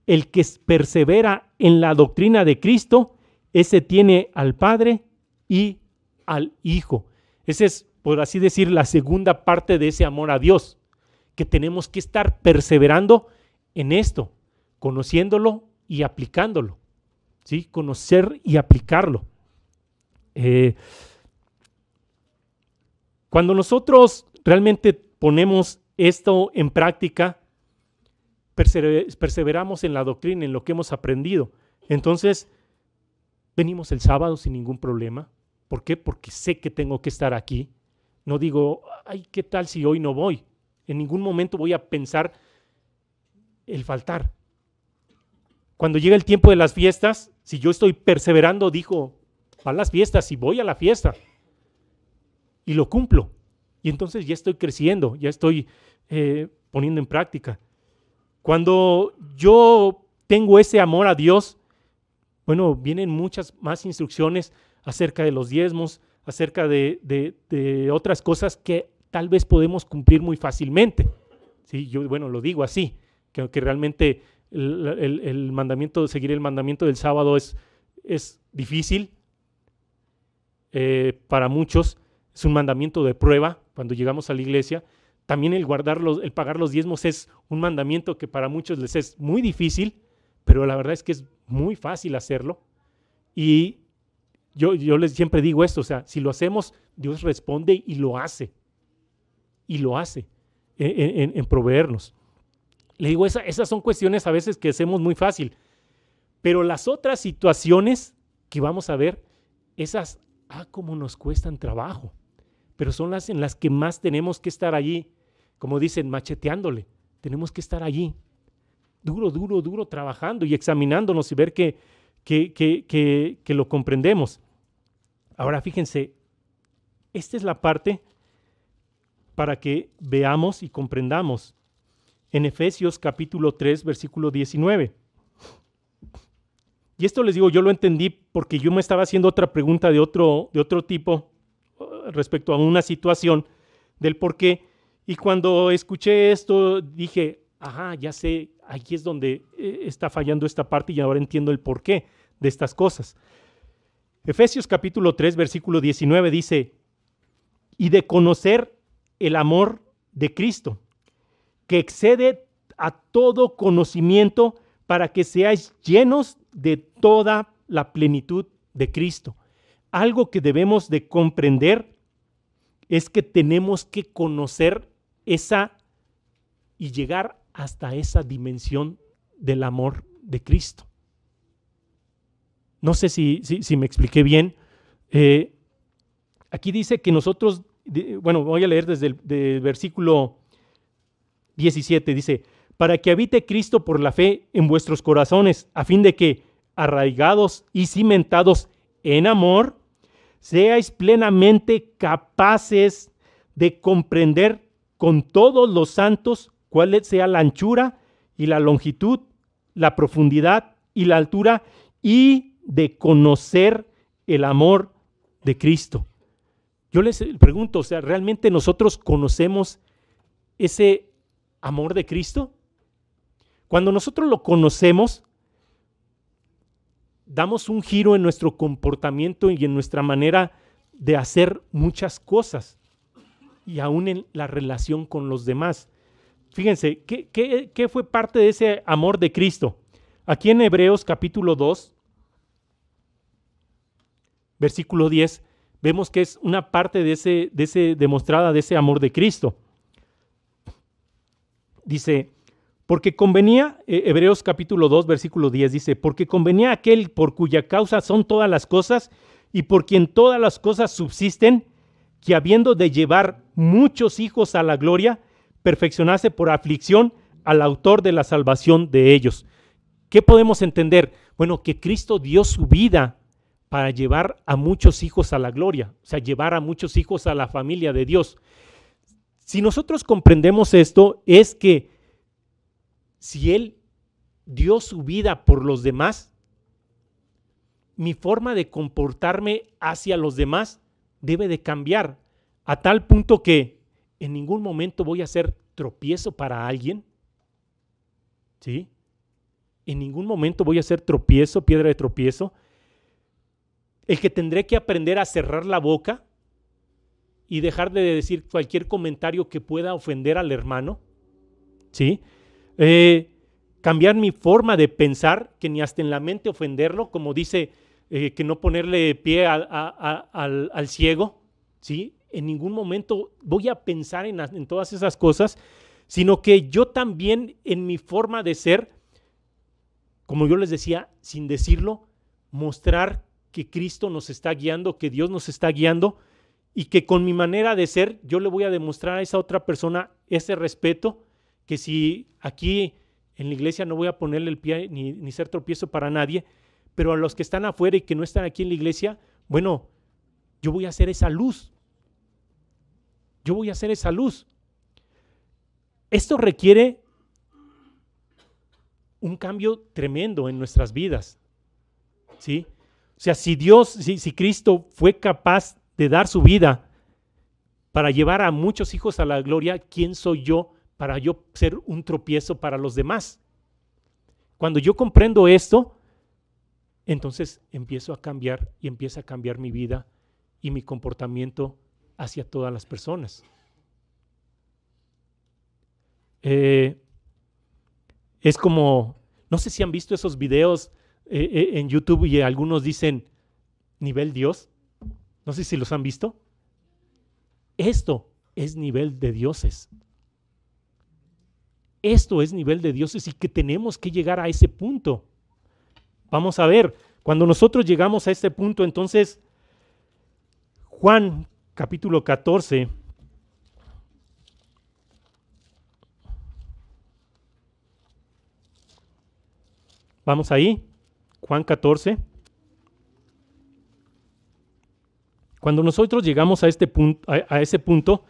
El que persevera en la doctrina de Cristo, ese tiene al Padre y al Hijo. Esa es, por así decir, la segunda parte de ese amor a Dios, que tenemos que estar perseverando en esto, conociéndolo y aplicándolo, ¿sí? Conocer y aplicarlo. Cuando nosotros realmente ponemos esto en práctica, perseveramos en la doctrina, en lo que hemos aprendido. Entonces, venimos el sábado sin ningún problema. ¿Por qué? Porque sé que tengo que estar aquí. No digo, ay, ¿qué tal si hoy no voy? En ningún momento voy a pensar el faltar. Cuando llega el tiempo de las fiestas, si yo estoy perseverando, digo, a las fiestas y voy a la fiesta y lo cumplo. Y entonces ya estoy creciendo, ya estoy poniendo en práctica. Cuando yo tengo ese amor a Dios, bueno, vienen muchas más instrucciones acerca de los diezmos, acerca de otras cosas que tal vez podemos cumplir muy fácilmente. ¿Sí? Yo, bueno, lo digo así, que realmente el mandamiento, seguir el mandamiento del sábado es difícil para muchos, es un mandamiento de prueba cuando llegamos a la iglesia. También el pagar los diezmos es un mandamiento que para muchos les es muy difícil, pero la verdad es que es muy fácil hacerlo. Y yo les siempre digo esto, o sea, si lo hacemos, Dios responde y lo hace. Y lo hace en proveernos. Le digo, esas son cuestiones a veces que hacemos muy fácil, pero las otras situaciones que vamos a ver, esas, cómo nos cuestan trabajo, pero son las en las que más tenemos que estar allí, como dicen, macheteándole. Tenemos que estar allí, duro, trabajando y examinándonos y ver que lo comprendemos. Ahora fíjense, esta es la parte para que veamos y comprendamos. En Efesios capítulo 3, versículo 19. Y esto les digo, yo lo entendí porque yo me estaba haciendo otra pregunta de otro tipo respecto a una situación del por qué. Y cuando escuché esto dije, ya sé, aquí es donde está fallando esta parte y ahora entiendo el porqué de estas cosas. Efesios capítulo 3, versículo 19 dice, y de conocer el amor de Cristo, que excede a todo conocimiento, para que seáis llenos de toda la plenitud de Cristo. Algo que debemos de comprender es que tenemos que conocer esa y llegar hasta esa dimensión del amor de Cristo. No sé si me expliqué bien. Aquí dice que nosotros, voy a leer desde el versículo 17, dice, para que habite Cristo por la fe en vuestros corazones, a fin de que, arraigados y cimentados en amor, seáis plenamente capaces de comprender con todos los santos cuál sea la anchura y la longitud, la profundidad y la altura, y de conocer el amor de Cristo. Yo les pregunto, o sea, ¿realmente nosotros conocemos ese amor de Cristo? Cuando nosotros lo conocemos, damos un giro en nuestro comportamiento y en nuestra manera de hacer muchas cosas, y aún en la relación con los demás. Fíjense, ¿qué fue parte de ese amor de Cristo? Aquí en Hebreos capítulo 2, versículo 10, vemos que es una parte de ese demostrada de ese amor de Cristo. Dice, porque convenía, Hebreos capítulo 2, versículo 10, dice, porque convenía aquel por cuya causa son todas las cosas y por quien todas las cosas subsisten, que habiendo de llevar muchos hijos a la gloria, perfeccionase por aflicción al autor de la salvación de ellos. ¿Qué podemos entender? Bueno, que Cristo dio su vida para llevar a muchos hijos a la gloria, o sea, llevar a muchos hijos a la familia de Dios. Si nosotros comprendemos esto, es que si Él dio su vida por los demás, mi forma de comportarme hacia los demás debe de cambiar a tal punto que en ningún momento voy a ser tropiezo para alguien. ¿Sí? En ningún momento voy a ser tropiezo, piedra de tropiezo. El que tendré que aprender a cerrar la boca y dejar de decir cualquier comentario que pueda ofender al hermano. ¿Sí? Cambiar mi forma de pensar, que ni hasta en la mente ofenderlo, como dice, que no ponerle pie al ciego. ¿Sí? En ningún momento voy a pensar en todas esas cosas, sino que yo también en mi forma de ser, como yo les decía, sin decirlo, mostrar que Cristo nos está guiando, que Dios nos está guiando, y que con mi manera de ser yo le voy a demostrar a esa otra persona ese respeto, que si aquí en la iglesia no voy a ponerle el pie ni ser tropiezo para nadie, pero a los que están afuera y que no están aquí en la iglesia, bueno, yo voy a hacer esa luz. Yo voy a hacer esa luz. Esto requiere un cambio tremendo en nuestras vidas. ¿Sí? O sea, si Cristo fue capaz de dar su vida para llevar a muchos hijos a la gloria, ¿quién soy yo para yo ser un tropiezo para los demás? Cuando yo comprendo esto, entonces empiezo a cambiar y empieza a cambiar mi vida y mi comportamiento hacia todas las personas. Es como, no sé si han visto esos videos en YouTube y algunos dicen nivel Dios. No sé si los han visto. Esto es nivel de dioses. Esto es nivel de dioses y que tenemos que llegar a ese punto. Vamos a ver, cuando nosotros llegamos a este punto, entonces, Juan capítulo 14, vamos ahí, Juan 14. Cuando nosotros llegamos a ese punto,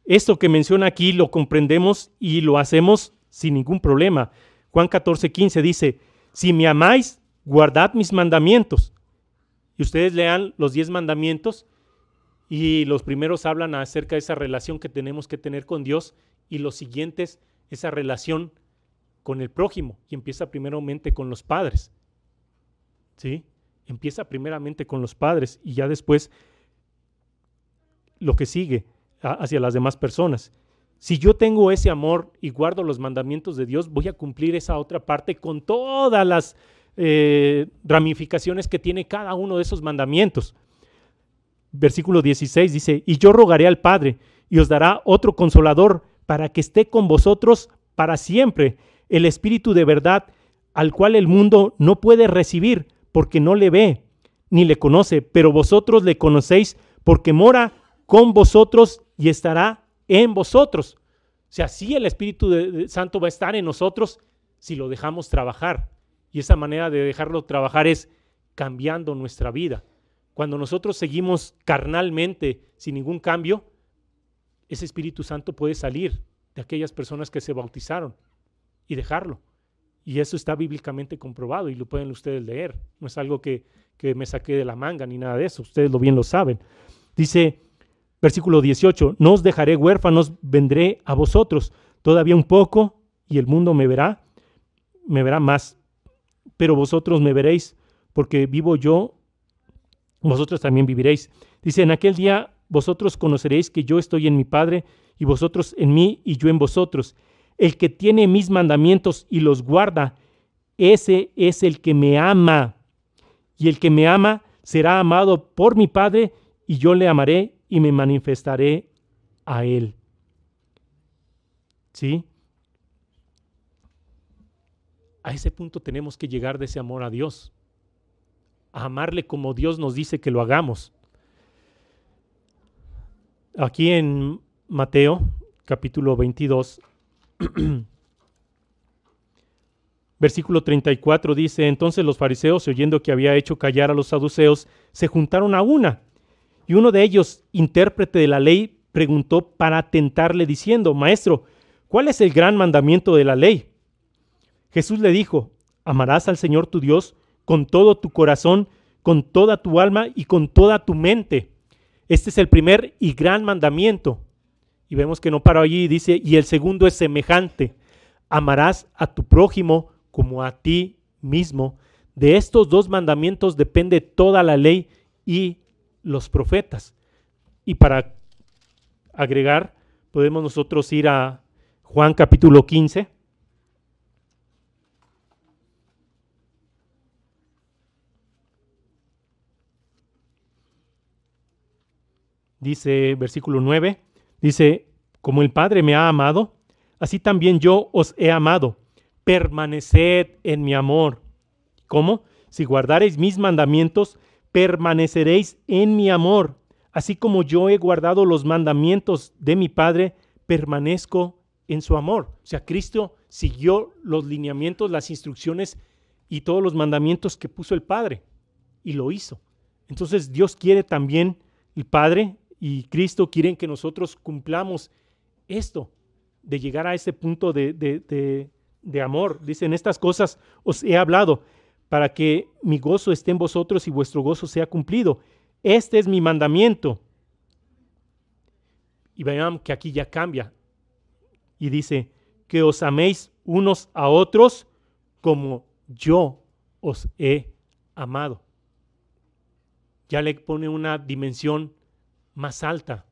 esto que menciona aquí lo comprendemos y lo hacemos sin ningún problema. Juan 14:15 dice, si me amáis, guardad mis mandamientos. Y ustedes lean los 10 mandamientos y los primeros hablan acerca de esa relación que tenemos que tener con Dios y los siguientes, esa relación con el prójimo, y empieza primeramente con los padres. ¿Sí? Empieza primeramente con los padres y ya después lo que sigue hacia las demás personas. Si yo tengo ese amor y guardo los mandamientos de Dios, voy a cumplir esa otra parte con todas las ramificaciones que tiene cada uno de esos mandamientos. Versículo 16 dice, y yo rogaré al Padre y os dará otro consolador para que esté con vosotros para siempre, el Espíritu de verdad, al cual el mundo no puede recibir porque no le ve ni le conoce, pero vosotros le conocéis porque mora con vosotros y estará en vosotros. O sea, sí, el Espíritu Santo va a estar en nosotros si lo dejamos trabajar. Y esa manera de dejarlo trabajar es cambiando nuestra vida. Cuando nosotros seguimos carnalmente sin ningún cambio, ese Espíritu Santo puede salir de aquellas personas que se bautizaron y dejarlo. Y eso está bíblicamente comprobado y lo pueden ustedes leer. No es algo que me saqué de la manga ni nada de eso. Ustedes bien lo saben. Dice, versículo 18, no os dejaré huérfanos, vendré a vosotros. Todavía un poco y el mundo me verá más. Pero vosotros me veréis, porque vivo yo, vosotros también viviréis. Dice, en aquel día vosotros conoceréis que yo estoy en mi Padre, y vosotros en mí, y yo en vosotros. El que tiene mis mandamientos y los guarda, ese es el que me ama. Y el que me ama será amado por mi Padre, y yo le amaré y me manifestaré a él. ¿Sí? A ese punto tenemos que llegar de ese amor a Dios, a amarle como Dios nos dice que lo hagamos. Aquí en Mateo, capítulo 22, versículo 34 dice, entonces los fariseos, oyendo que había hecho callar a los saduceos, se juntaron a una, y uno de ellos, intérprete de la ley, preguntó para tentarle diciendo, Maestro, ¿cuál es el gran mandamiento de la ley? Jesús le dijo, amarás al Señor tu Dios con todo tu corazón, con toda tu alma y con toda tu mente. Este es el primer y gran mandamiento. Y vemos que no para allí, dice, y el segundo es semejante. Amarás a tu prójimo como a ti mismo. De estos dos mandamientos depende toda la ley y los profetas. Y para agregar, podemos nosotros ir a Juan capítulo 15. Dice, versículo 9, dice, como el Padre me ha amado, así también yo os he amado. Permaneced en mi amor. ¿Cómo? Si guardareis mis mandamientos, permaneceréis en mi amor. Así como yo he guardado los mandamientos de mi Padre, permanezco en su amor. O sea, Cristo siguió los lineamientos, las instrucciones y todos los mandamientos que puso el Padre y lo hizo. Entonces Dios quiere también, el Padre y Cristo quieren que nosotros cumplamos esto, de llegar a ese punto de amor. Dicen, estas cosas os he hablado para que mi gozo esté en vosotros y vuestro gozo sea cumplido. Este es mi mandamiento. Y vean que aquí ya cambia. Y dice, que os améis unos a otros como yo os he amado. Ya le pone una dimensión más alta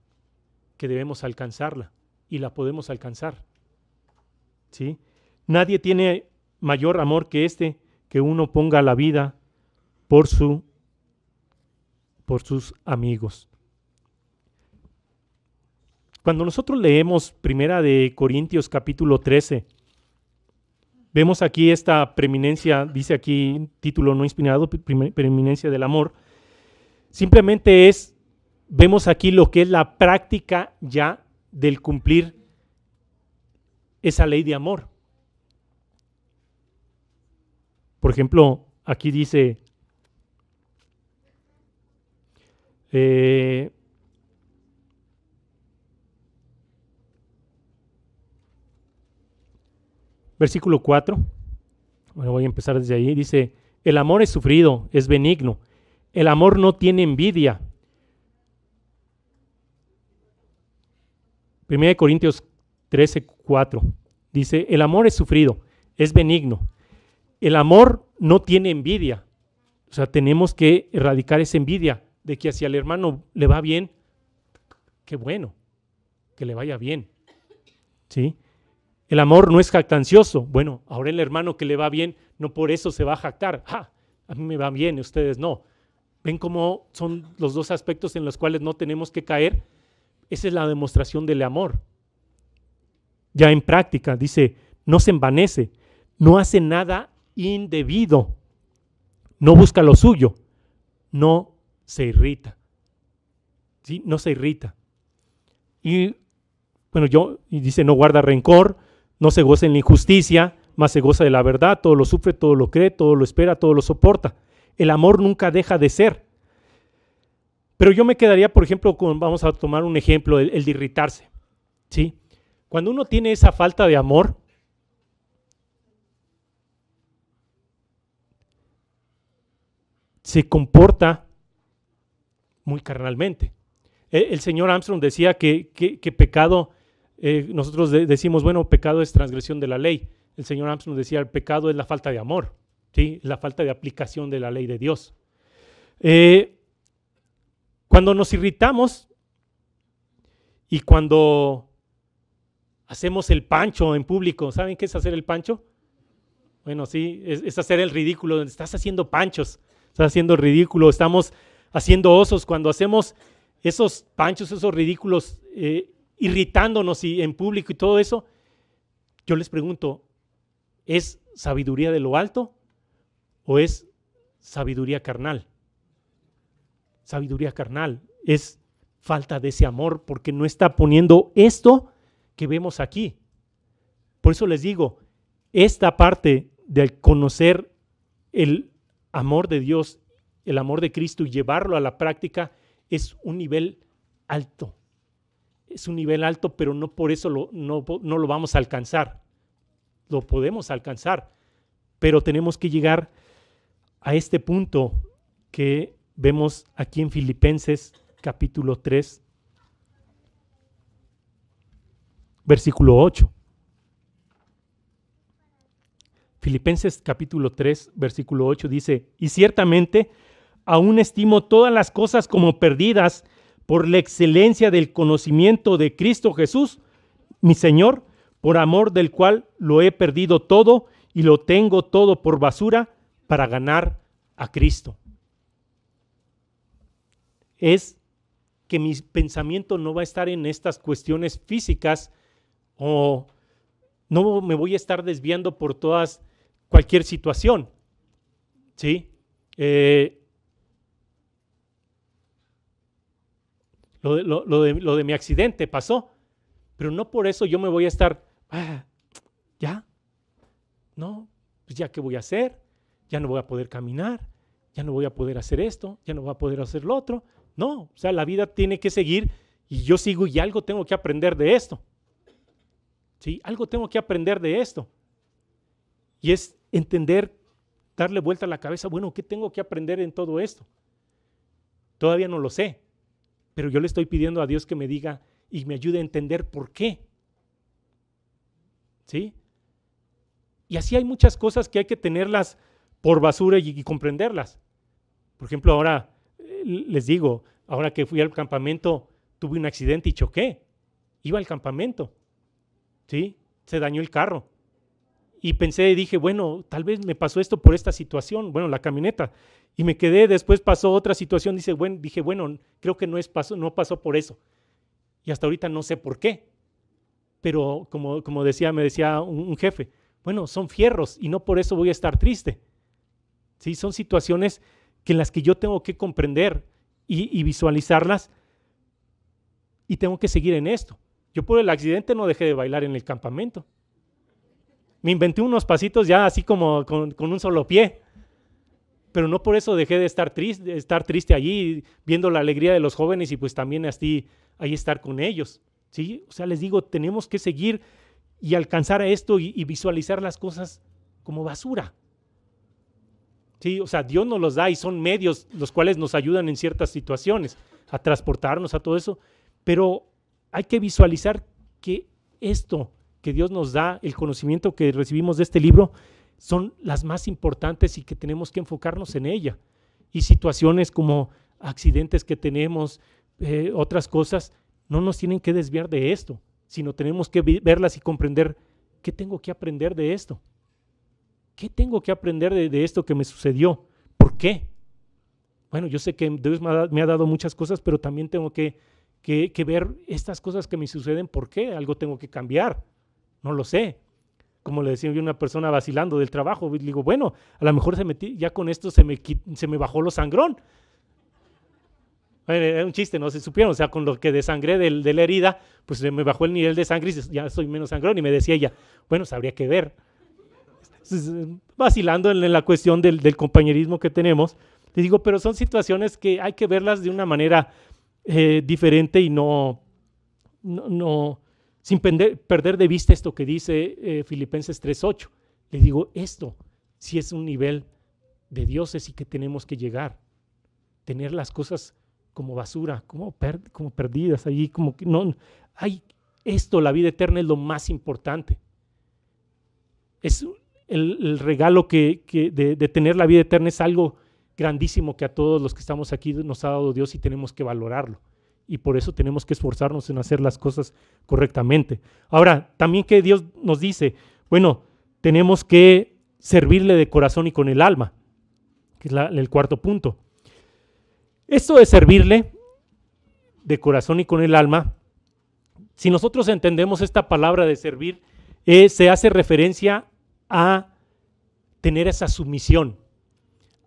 que debemos alcanzarla y la podemos alcanzar. ¿Sí? Nadie tiene mayor amor que este, que uno ponga la vida por sus amigos. Cuando nosotros leemos Primera de Corintios capítulo 13, vemos aquí esta preeminencia, dice aquí, título no inspirado, preeminencia del amor. Simplemente vemos aquí lo que es la práctica ya del cumplir esa ley de amor. Por ejemplo, aquí dice, versículo 4, bueno, voy a empezar desde ahí, dice, el amor es sufrido, es benigno, el amor no tiene envidia. 1 Corintios 13, 4, dice, el amor es sufrido, es benigno, el amor no tiene envidia. O sea, tenemos que erradicar esa envidia de que hacia el hermano le va bien, qué bueno, que le vaya bien, ¿sí? El amor no es jactancioso. Bueno, ahora el hermano que le va bien, no por eso se va a jactar. ¡Ja! A mí me va bien, a ustedes no. ¿Ven cómo son los dos aspectos en los cuales no tenemos que caer? Esa es la demostración del amor. Ya en práctica, dice, no se envanece, no hace nada indebido, no busca lo suyo, no se irrita. ¿Sí? No se irrita. Y bueno, y dice, no guarda rencor, no se goza en la injusticia, mas se goza de la verdad, todo lo sufre, todo lo cree, todo lo espera, todo lo soporta. El amor nunca deja de ser. Pero yo me quedaría, por ejemplo, vamos a tomar un ejemplo, el de irritarse. ¿Sí? Cuando uno tiene esa falta de amor, se comporta muy carnalmente. El señor Armstrong decía que pecado, nosotros decimos, bueno, pecado es transgresión de la ley. El señor Armstrong decía, el pecado es la falta de amor, ¿sí? La falta de aplicación de la ley de Dios. Cuando nos irritamos y cuando hacemos el pancho en público, ¿saben qué es hacer el pancho? Bueno, sí, es hacer el ridículo, estás haciendo panchos, estás haciendo ridículo, estamos haciendo osos. Cuando hacemos esos panchos, esos ridículos, irritándonos en público y todo eso, yo les pregunto, ¿es sabiduría de lo alto o es sabiduría carnal? Sabiduría carnal, es falta de ese amor porque no está poniendo esto que vemos aquí. Por eso les digo, esta parte de conocer el amor de Dios, el amor de Cristo y llevarlo a la práctica es un nivel alto. Es un nivel alto, pero no por eso no lo vamos a alcanzar. Lo podemos alcanzar, pero tenemos que llegar a este punto que vemos aquí en Filipenses capítulo 3, versículo 8. Filipenses capítulo 3, versículo 8 dice: y ciertamente aún estimo todas las cosas como perdidas por la excelencia del conocimiento de Cristo Jesús, mi Señor, por amor del cual lo he perdido todo y lo tengo todo por basura para ganar a Cristo. Es que mi pensamiento no va a estar en estas cuestiones físicas, o no me voy a estar desviando por cualquier situación, ¿sí? Lo de mi accidente pasó, pero no por eso yo me voy a estar, ya, no, pues ya qué voy a hacer, ya no voy a poder caminar, ya no voy a poder hacer esto, ya no voy a poder hacer lo otro. No, o sea, la vida tiene que seguir y yo sigo y algo tengo que aprender de esto. ¿Sí? Algo tengo que aprender de esto. Y es entender, darle vuelta a la cabeza, bueno, ¿qué tengo que aprender en todo esto? Todavía no lo sé, pero yo le estoy pidiendo a Dios que me diga y me ayude a entender por qué. ¿Sí? Y así hay muchas cosas que hay que tenerlas por basura y comprenderlas. Por ejemplo, ahora les digo, ahora que fui al campamento, tuve un accidente y choqué. Iba al campamento, ¿sí? Se dañó el carro. Y dije, bueno, tal vez me pasó esto por esta situación, bueno, la camioneta. Y me quedé, después pasó otra situación, dije, bueno, creo que no pasó por eso. Y hasta ahorita no sé por qué. Pero como me decía un jefe, bueno, son fierros y no por eso voy a estar triste. ¿Sí? Son situaciones en las que yo tengo que comprender y visualizarlas, y tengo que seguir en esto. Yo por el accidente no dejé de bailar en el campamento. Me inventé unos pasitos ya así como con un solo pie, pero no por eso dejé de estar triste allí viendo la alegría de los jóvenes y pues también así ahí estar con ellos. ¿Sí? O sea, les digo, tenemos que seguir y alcanzar a esto y visualizar las cosas como basura. ¿Sí? O sea, Dios nos los da y son medios los cuales nos ayudan en ciertas situaciones a transportarnos, a todo eso, pero hay que visualizar que esto que Dios nos da, el conocimiento que recibimos de este libro, son las más importantes y que tenemos que enfocarnos en ella. Y situaciones como accidentes que tenemos, otras cosas, no nos tienen que desviar de esto, sino tenemos que verlas y comprender qué tengo que aprender de esto. ¿Qué tengo que aprender de esto que me sucedió? ¿Por qué? Bueno, yo sé que Dios me ha dado muchas cosas, pero también tengo que ver estas cosas que me suceden. ¿Por qué? Algo tengo que cambiar. No lo sé. Como le decía yo a una persona vacilando del trabajo, le digo, bueno, a lo mejor ya con esto se me bajó lo sangrón. Era un chiste, no se supieron, o sea, con lo que desangré de la herida, pues se me bajó el nivel de sangre y ya soy menos sangrón. Y me decía ella, bueno, habría que ver. Vacilando en la cuestión del compañerismo que tenemos, le digo, pero son situaciones que hay que verlas de una manera diferente y no sin perder de vista esto que dice Filipenses 3:8. Le digo, esto sí es un nivel de dioses y que tenemos que llegar, tener las cosas como basura, como perdidas allí, como que no hay esto, la vida eterna es lo más importante. Es el regalo de tener la vida eterna, es algo grandísimo que a todos los que estamos aquí nos ha dado Dios y tenemos que valorarlo. Y por eso tenemos que esforzarnos en hacer las cosas correctamente. Ahora, también que Dios nos dice, bueno, tenemos que servirle de corazón y con el alma, que es el cuarto punto. Esto de servirle de corazón y con el alma, si nosotros entendemos esta palabra de servir, se hace referencia a tener esa sumisión,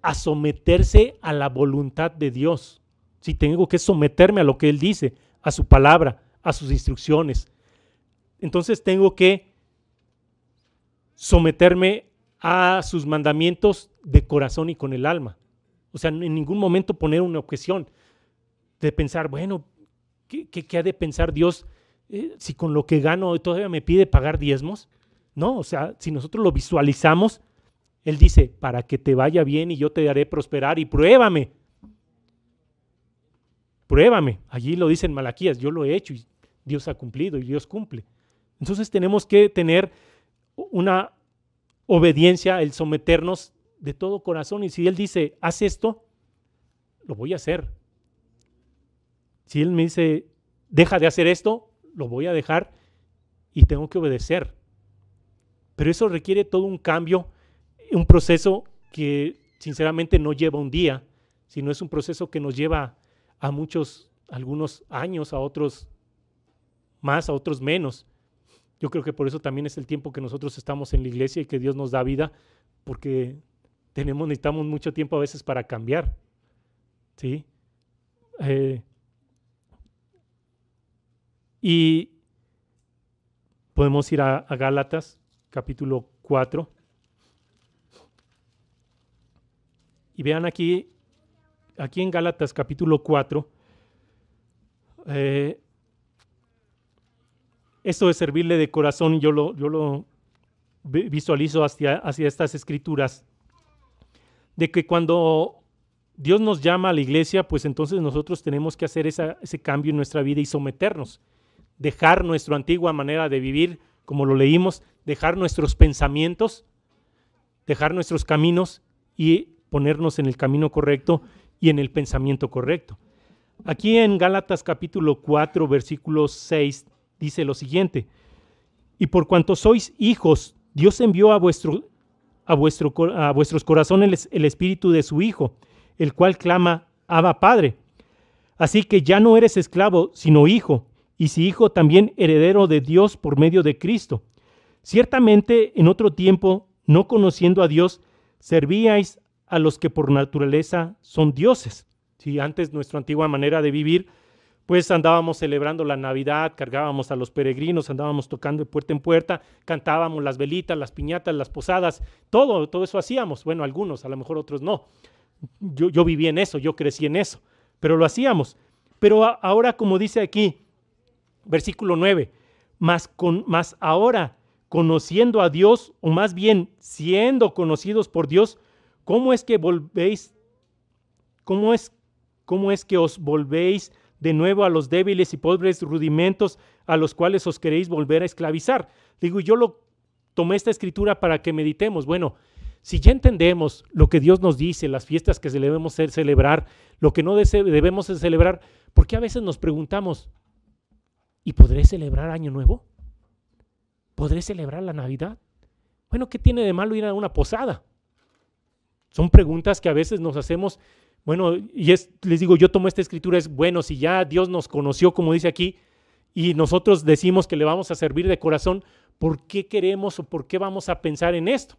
a someterse a la voluntad de Dios. Si tengo que someterme a lo que Él dice, a su palabra, a sus instrucciones, entonces tengo que someterme a sus mandamientos de corazón y con el alma. O sea, en ningún momento poner una objeción de pensar, bueno, ¿qué ha de pensar Dios si con lo que gano todavía me pide pagar diezmos? No, o sea, si nosotros lo visualizamos, Él dice, para que te vaya bien y yo te haré prosperar y pruébame. Pruébame. Allí lo dice en Malaquías, yo lo he hecho y Dios ha cumplido y Dios cumple. Entonces tenemos que tener una obediencia, el someternos de todo corazón. Y si Él dice, haz esto, lo voy a hacer. Si Él me dice, deja de hacer esto, lo voy a dejar y tengo que obedecer. Pero eso requiere todo un cambio, un proceso que sinceramente no lleva un día, sino es un proceso que nos lleva a algunos años, a otros más, a otros menos. Yo creo que por eso también es el tiempo que nosotros estamos en la iglesia y que Dios nos da vida, porque necesitamos mucho tiempo a veces para cambiar. ¿Sí? Y podemos ir a Gálatas, capítulo 4. Y vean aquí en Gálatas, capítulo 4, esto de servirle de corazón, yo lo visualizo hacia estas escrituras, de que cuando Dios nos llama a la iglesia, pues entonces nosotros tenemos que hacer ese cambio en nuestra vida y someternos, dejar nuestra antigua manera de vivir, como lo leímos, dejar nuestros pensamientos, dejar nuestros caminos y ponernos en el camino correcto y en el pensamiento correcto. Aquí en Gálatas capítulo 4, versículo 6, dice lo siguiente: y por cuanto sois hijos, Dios envió a vuestros corazones el espíritu de su Hijo, el cual clama, Abba, Padre. Así que ya no eres esclavo, sino hijo, y si hijo, también heredero de Dios por medio de Cristo. Ciertamente, en otro tiempo, no conociendo a Dios, servíais a los que por naturaleza son dioses. Si antes nuestra antigua manera de vivir, pues andábamos celebrando la Navidad, cargábamos a los peregrinos, andábamos tocando de puerta en puerta, cantábamos las velitas, las piñatas, las posadas, todo eso hacíamos. Bueno, algunos, a lo mejor otros no. Yo viví en eso, yo crecí en eso, pero lo hacíamos. Pero ahora, como dice aquí, versículo 9, mas ahora, conociendo a Dios, o más bien siendo conocidos por Dios, ¿cómo es que os volvéis de nuevo a los débiles y pobres rudimentos a los cuales os queréis volver a esclavizar? Digo, yo tomé esta escritura para que meditemos. Bueno, si ya entendemos lo que Dios nos dice, las fiestas que debemos celebrar, lo que no debemos celebrar, ¿por qué a veces nos preguntamos, ¿y podré celebrar Año Nuevo? ¿Podré celebrar la Navidad? Bueno, ¿qué tiene de malo ir a una posada? Son preguntas que a veces nos hacemos. Bueno, les digo, yo tomo esta escritura, es bueno, si ya Dios nos conoció, como dice aquí, y nosotros decimos que le vamos a servir de corazón, ¿por qué queremos o por qué vamos a pensar en esto?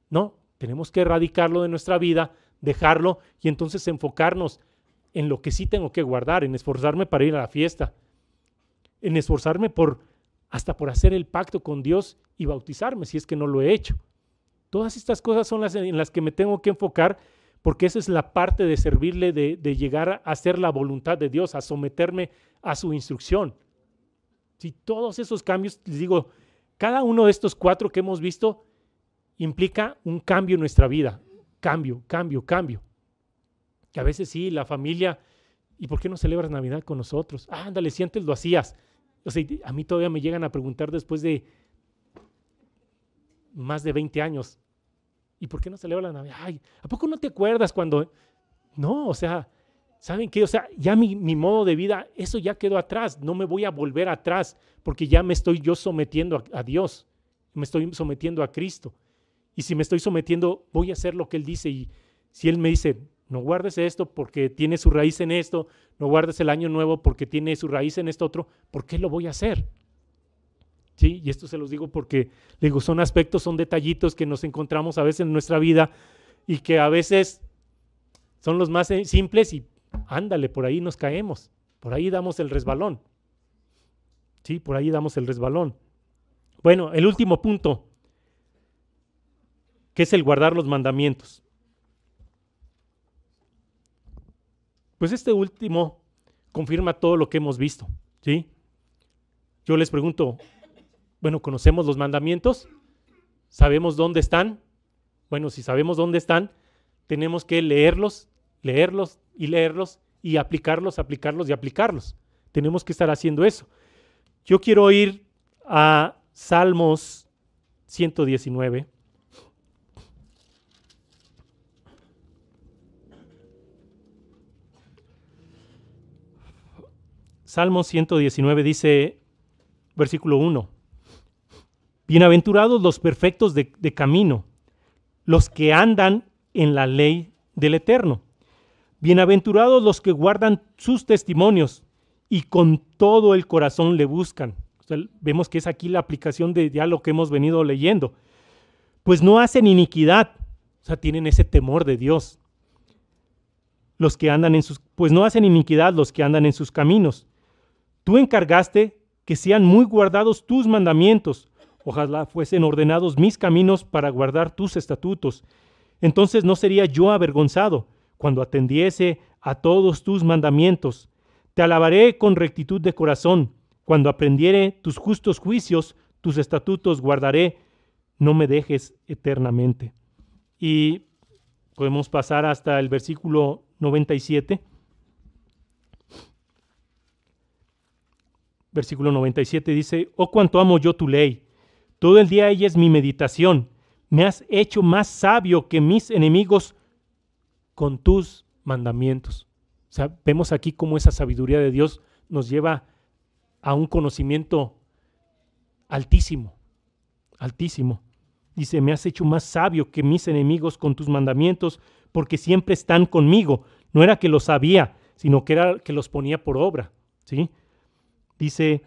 No, tenemos que erradicarlo de nuestra vida, dejarlo y entonces enfocarnos en lo que sí tengo que guardar, en esforzarme para ir a la fiesta, en esforzarme hasta por hacer el pacto con Dios y bautizarme, si es que no lo he hecho. Todas estas cosas son en las que me tengo que enfocar, porque esa es la parte de servirle, de llegar a hacer la voluntad de Dios, a someterme a su instrucción. Si todos esos cambios, les digo, cada uno de estos 4 que hemos visto implica un cambio en nuestra vida. Cambio. Que a veces sí, la familia, ¿y por qué no celebras Navidad con nosotros? Ándale, si antes lo hacías. O sea, a mí todavía me llegan a preguntar después de más de 20 años, ¿y por qué no celebras la Navidad? Ay, ¿a poco no te acuerdas cuando? No, o sea, ¿saben qué? O sea, ya mi modo de vida, eso ya quedó atrás, no me voy a volver atrás, porque ya me estoy yo sometiendo a Dios, me estoy sometiendo a Cristo. Y si me estoy sometiendo, voy a hacer lo que Él dice. Y si Él me dice, no guardes esto porque tiene su raíz en esto, no guardes el Año Nuevo porque tiene su raíz en esto otro, ¿por qué lo voy a hacer? ¿Sí? Y esto se los digo porque digo, son aspectos, son detallitos que nos encontramos a veces en nuestra vida y que a veces son los más simples y ándale, por ahí nos caemos, por ahí damos el resbalón. Sí, por ahí damos el resbalón. Bueno, el último punto, que es el guardar los mandamientos. Pues este último confirma todo lo que hemos visto, ¿sí? Yo les pregunto, bueno, ¿conocemos los mandamientos? ¿Sabemos dónde están? Bueno, si sabemos dónde están, tenemos que leerlos, leerlos y leerlos y aplicarlos, aplicarlos y aplicarlos. Tenemos que estar haciendo eso. Yo quiero ir a Salmos 119. Salmos 119 dice, versículo 1, bienaventurados los perfectos de camino, los que andan en la ley del Eterno. Bienaventurados los que guardan sus testimonios y con todo el corazón le buscan. O sea, vemos que es aquí la aplicación de ya lo que hemos venido leyendo. Pues no hacen iniquidad, o sea, tienen ese temor de Dios. Los que andan pues no hacen iniquidad los que andan en sus caminos. Tú encargaste que sean muy guardados tus mandamientos. Ojalá fuesen ordenados mis caminos para guardar tus estatutos. Entonces no sería yo avergonzado cuando atendiese a todos tus mandamientos. Te alabaré con rectitud de corazón. Cuando aprendiere tus justos juicios, tus estatutos guardaré. No me dejes eternamente. Y podemos pasar hasta el versículo 97. Versículo 97 dice, oh, cuánto amo yo tu ley. Todo el día ella es mi meditación. Me has hecho más sabio que mis enemigos con tus mandamientos. O sea, vemos aquí cómo esa sabiduría de Dios nos lleva a un conocimiento altísimo, altísimo. Dice, me has hecho más sabio que mis enemigos con tus mandamientos, porque siempre están conmigo. No era que los sabía, sino que era que los ponía por obra, ¿sí? Dice,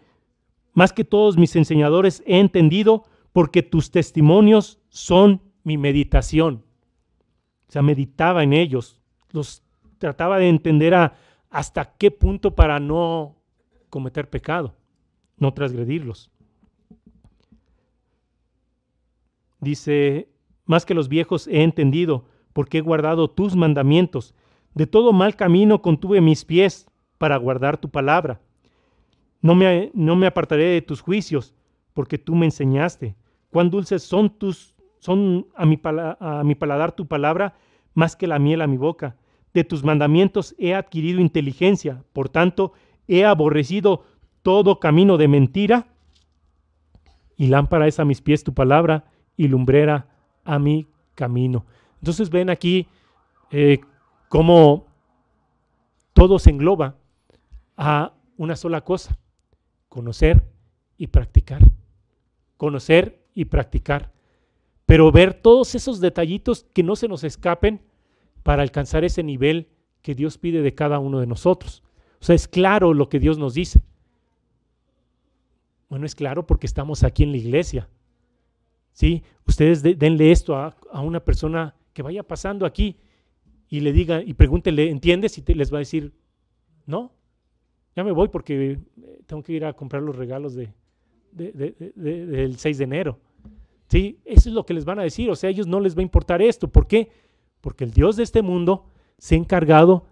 más que todos mis enseñadores he entendido, porque tus testimonios son mi meditación. O sea, meditaba en ellos, los trataba de entender hasta qué punto para no cometer pecado, no transgredirlos. Dice, más que los viejos he entendido, porque he guardado tus mandamientos. De todo mal camino contuve mis pies para guardar tu palabra. No me apartaré de tus juicios, porque tú me enseñaste. Cuán dulces son a mi paladar tu palabra, más que la miel a mi boca. De tus mandamientos he adquirido inteligencia, por tanto he aborrecido todo camino de mentira. Y lámpara es a mis pies tu palabra, y lumbrera a mi camino. Entonces ven aquí cómo todo se engloba a una sola cosa: conocer y practicar. Conocer y practicar. Pero ver todos esos detallitos que no se nos escapen para alcanzar ese nivel que Dios pide de cada uno de nosotros. O sea, es claro lo que Dios nos dice. Bueno, es claro porque estamos aquí en la iglesia. ¿Sí? Ustedes denle esto a una persona que vaya pasando aquí y le diga y pregúntele, ¿entiendes? Y les va a decir, no, ya me voy porque tengo que ir a comprar los regalos del 6 de enero. ¿Sí? Eso es lo que les van a decir. O sea, a ellos no les va a importar esto. ¿Por qué? Porque el Dios de este mundo se ha encargado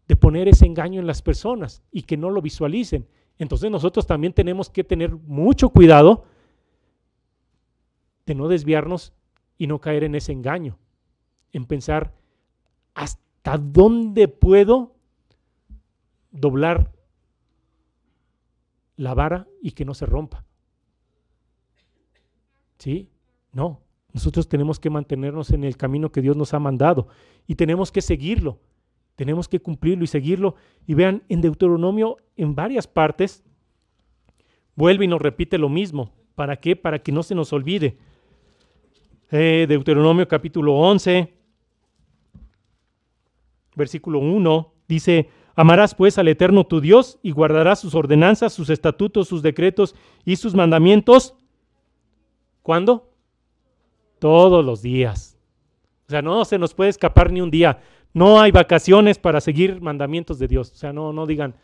de poner ese engaño en las personas y que no lo visualicen. Entonces nosotros también tenemos que tener mucho cuidado de no desviarnos y no caer en ese engaño, en pensar hasta dónde puedo doblar la vara y que no se rompa. ¿Sí? No, nosotros tenemos que mantenernos en el camino que Dios nos ha mandado y tenemos que seguirlo, tenemos que cumplirlo y seguirlo. Y vean, en Deuteronomio, en varias partes, vuelve y nos repite lo mismo. ¿Para qué? Para que no se nos olvide. Deuteronomio capítulo 11, versículo 1, dice, amarás pues al Eterno tu Dios y guardarás sus ordenanzas, sus estatutos, sus decretos y sus mandamientos. ¿Cuándo? Todos los días. O sea, no se nos puede escapar ni un día. No hay vacaciones para seguir mandamientos de Dios. O sea, no digan,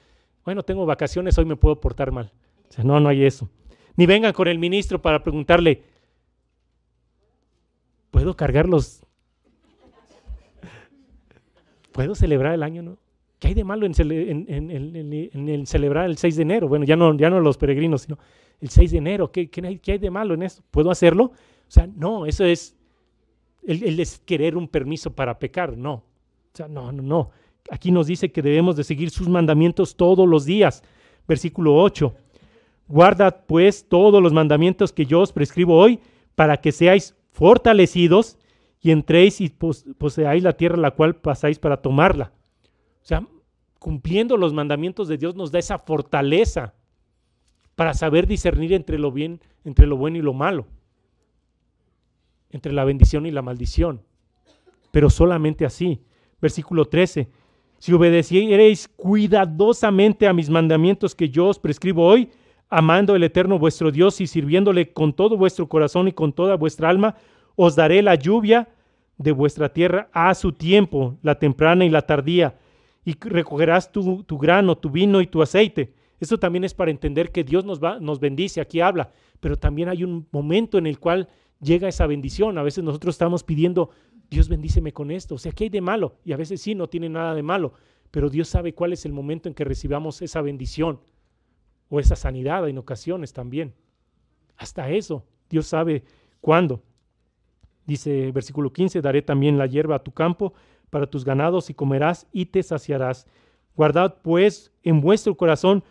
bueno, tengo vacaciones, hoy me puedo portar mal. O sea, no hay eso. Ni vengan con el ministro para preguntarle, ¿puedo cargarlos? ¿Puedo celebrar el año? ¿No? ¿Qué hay de malo en celebrar el 6 de enero? Bueno, ya no los peregrinos, sino el 6 de enero. ¿Qué hay de malo en eso? ¿Puedo hacerlo? O sea, no, eso es el es querer un permiso para pecar, no. O sea, no. Aquí nos dice que debemos de seguir sus mandamientos todos los días. Versículo 8. Guardad pues todos los mandamientos que yo os prescribo hoy, para que seáis fortalecidos y entréis y poseáis la tierra la cual pasáis para tomarla. O sea, cumpliendo los mandamientos de Dios nos da esa fortaleza para saber discernir entre lo bueno y lo malo, entre la bendición y la maldición, pero solamente así. Versículo 13. Si obedeciereis cuidadosamente a mis mandamientos que yo os prescribo hoy, amando el Eterno vuestro Dios y sirviéndole con todo vuestro corazón y con toda vuestra alma, os daré la lluvia de vuestra tierra a su tiempo, la temprana y la tardía, y recogerás tu grano, tu vino y tu aceite. Esto también es para entender que Dios nos bendice, aquí habla, pero también hay un momento en el cual llega esa bendición. A veces nosotros estamos pidiendo, Dios bendíceme con esto, o sea, ¿qué hay de malo? Y a veces sí, no tiene nada de malo, pero Dios sabe cuál es el momento en que recibamos esa bendición o esa sanidad en ocasiones también. Hasta eso, Dios sabe cuándo. Dice versículo 15, daré también la hierba a tu campo para tus ganados y comerás y te saciarás. Guardad pues en vuestro corazón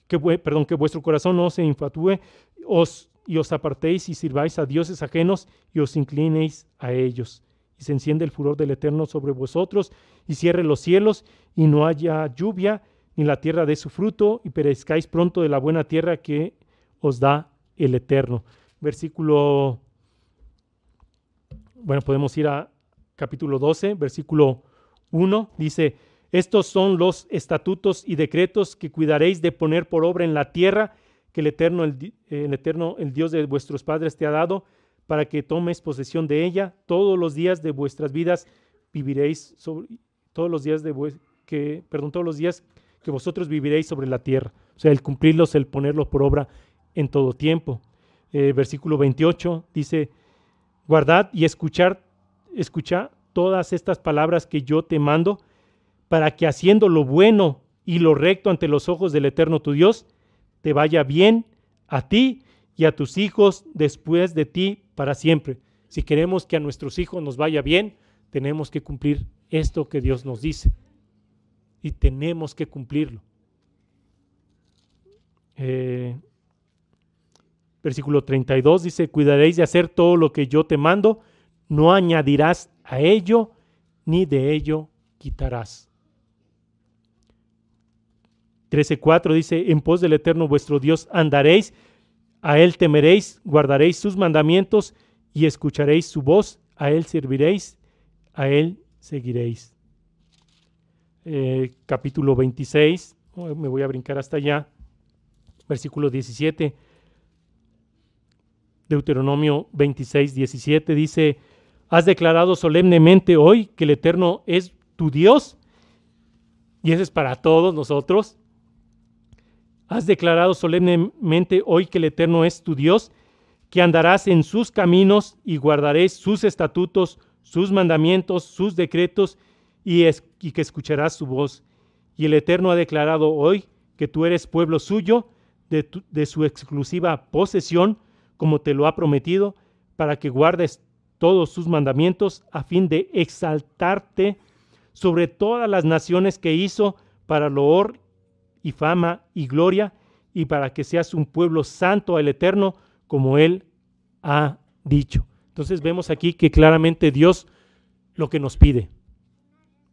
que vuestro corazón no se infatúe y os apartéis y sirváis a dioses ajenos y os inclinéis a ellos. Y se enciende el furor del Eterno sobre vosotros y cierre los cielos y no haya lluvia ni la tierra dé su fruto y perezcáis pronto de la buena tierra que os da el Eterno. Podemos ir a capítulo 12, versículo 1, dice, estos son los estatutos y decretos que cuidaréis de poner por obra en la tierra que el Eterno, el Dios de vuestros padres te ha dado, para que tomes posesión de ella. Todos los días de vuestras vidas viviréis todos los días que vosotros viviréis sobre la tierra. O sea, el cumplirlos, el ponerlos por obra en todo tiempo. Versículo 28 dice, guardad y escuchad todas estas palabras que yo te mando, para que haciendo lo bueno y lo recto ante los ojos del Eterno tu Dios, te vaya bien a ti y a tus hijos después de ti para siempre. Si queremos que a nuestros hijos nos vaya bien, tenemos que cumplir esto que Dios nos dice. Y tenemos que cumplirlo. Versículo 32 dice, cuidaréis de hacer todo lo que yo te mando, no añadirás a ello, ni de ello quitarás. 13:4 dice, en pos del Eterno vuestro Dios andaréis, a Él temeréis, guardaréis sus mandamientos y escucharéis su voz, a Él serviréis, a Él seguiréis. Capítulo 26, me voy a brincar hasta allá, versículo 17, Deuteronomio 26, 17 dice, has declarado solemnemente hoy que el Eterno es tu Dios, y eso es para todos nosotros. Has declarado solemnemente hoy que el Eterno es tu Dios, que andarás en sus caminos y guardaréis sus estatutos, sus mandamientos, sus decretos y que escucharás su voz. Y el Eterno ha declarado hoy que tú eres pueblo suyo, de su exclusiva posesión, como te lo ha prometido, para que guardes todos sus mandamientos a fin de exaltarte sobre todas las naciones que hizo para loor y fama y gloria, y para que seas un pueblo santo al Eterno, como Él ha dicho. Entonces vemos aquí que claramente Dios lo que nos pide.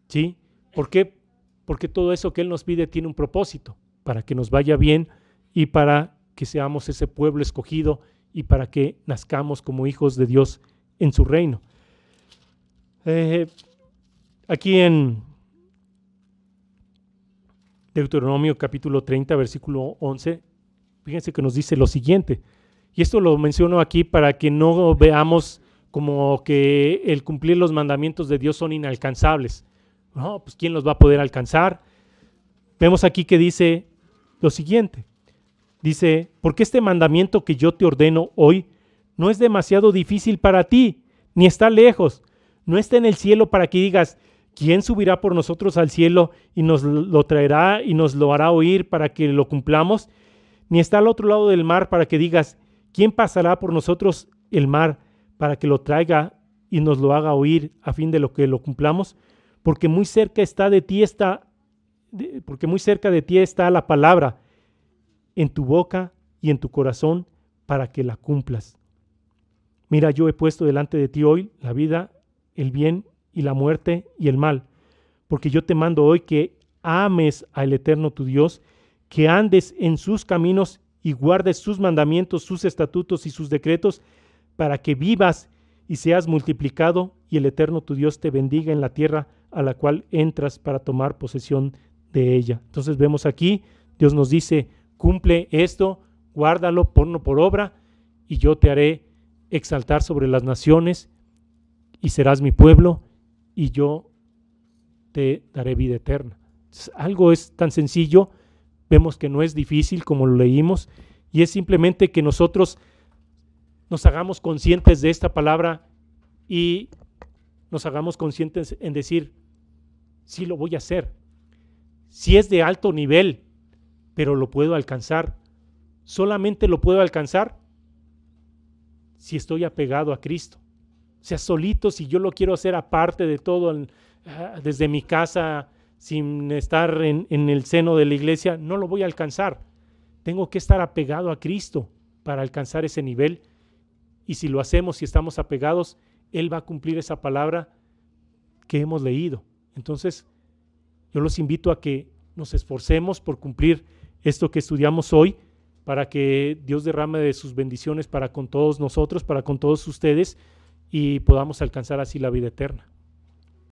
¿Sí? ¿Por qué? Porque todo eso que Él nos pide tiene un propósito, para que nos vaya bien y para que seamos ese pueblo escogido y para que nazcamos como hijos de Dios en su reino. Aquí en Deuteronomio capítulo 30, versículo 11, fíjense que nos dice lo siguiente, y esto lo menciono aquí para que no veamos como que el cumplir los mandamientos de Dios son inalcanzables. No, pues ¿quién los va a poder alcanzar? Vemos aquí que dice lo siguiente, dice, porque este mandamiento que yo te ordeno hoy no es demasiado difícil para ti, ni está lejos, no está en el cielo para que digas, ¿quién subirá por nosotros al cielo y nos lo traerá y nos lo hará oír para que lo cumplamos? Ni está al otro lado del mar para que digas, ¿quién pasará por nosotros el mar para que lo traiga y nos lo haga oír a fin de lo que lo cumplamos, porque muy cerca de ti está la palabra en tu boca y en tu corazón para que la cumplas. Mira, yo he puesto delante de ti hoy la vida, el bien y la muerte y el mal, porque yo te mando hoy que ames al Eterno tu Dios, que andes en sus caminos y guardes sus mandamientos, sus estatutos y sus decretos, para que vivas y seas multiplicado y el Eterno tu Dios te bendiga en la tierra a la cual entras para tomar posesión de ella. Entonces vemos aquí, Dios nos dice, cumple esto, guárdalo, ponlo por obra y yo te haré exaltar sobre las naciones y serás mi pueblo y yo te daré vida eterna. Entonces, algo es tan sencillo, vemos que no es difícil como lo leímos y es simplemente que nosotros nos hagamos conscientes de esta palabra y nos hagamos conscientes en decir, sí lo voy a hacer. Si es de alto nivel, pero lo puedo alcanzar. Solamente lo puedo alcanzar si estoy apegado a Cristo. O sea, solito, si yo lo quiero hacer aparte de todo, desde mi casa, sin estar en el seno de la iglesia, no lo voy a alcanzar. Tengo que estar apegado a Cristo para alcanzar ese nivel. Y si lo hacemos, si estamos apegados, Él va a cumplir esa palabra que hemos leído. Entonces, yo los invito a que nos esforcemos por cumplir esto que estudiamos hoy, para que Dios derrame de sus bendiciones para con todos nosotros, para con todos ustedes, y podamos alcanzar así la vida eterna.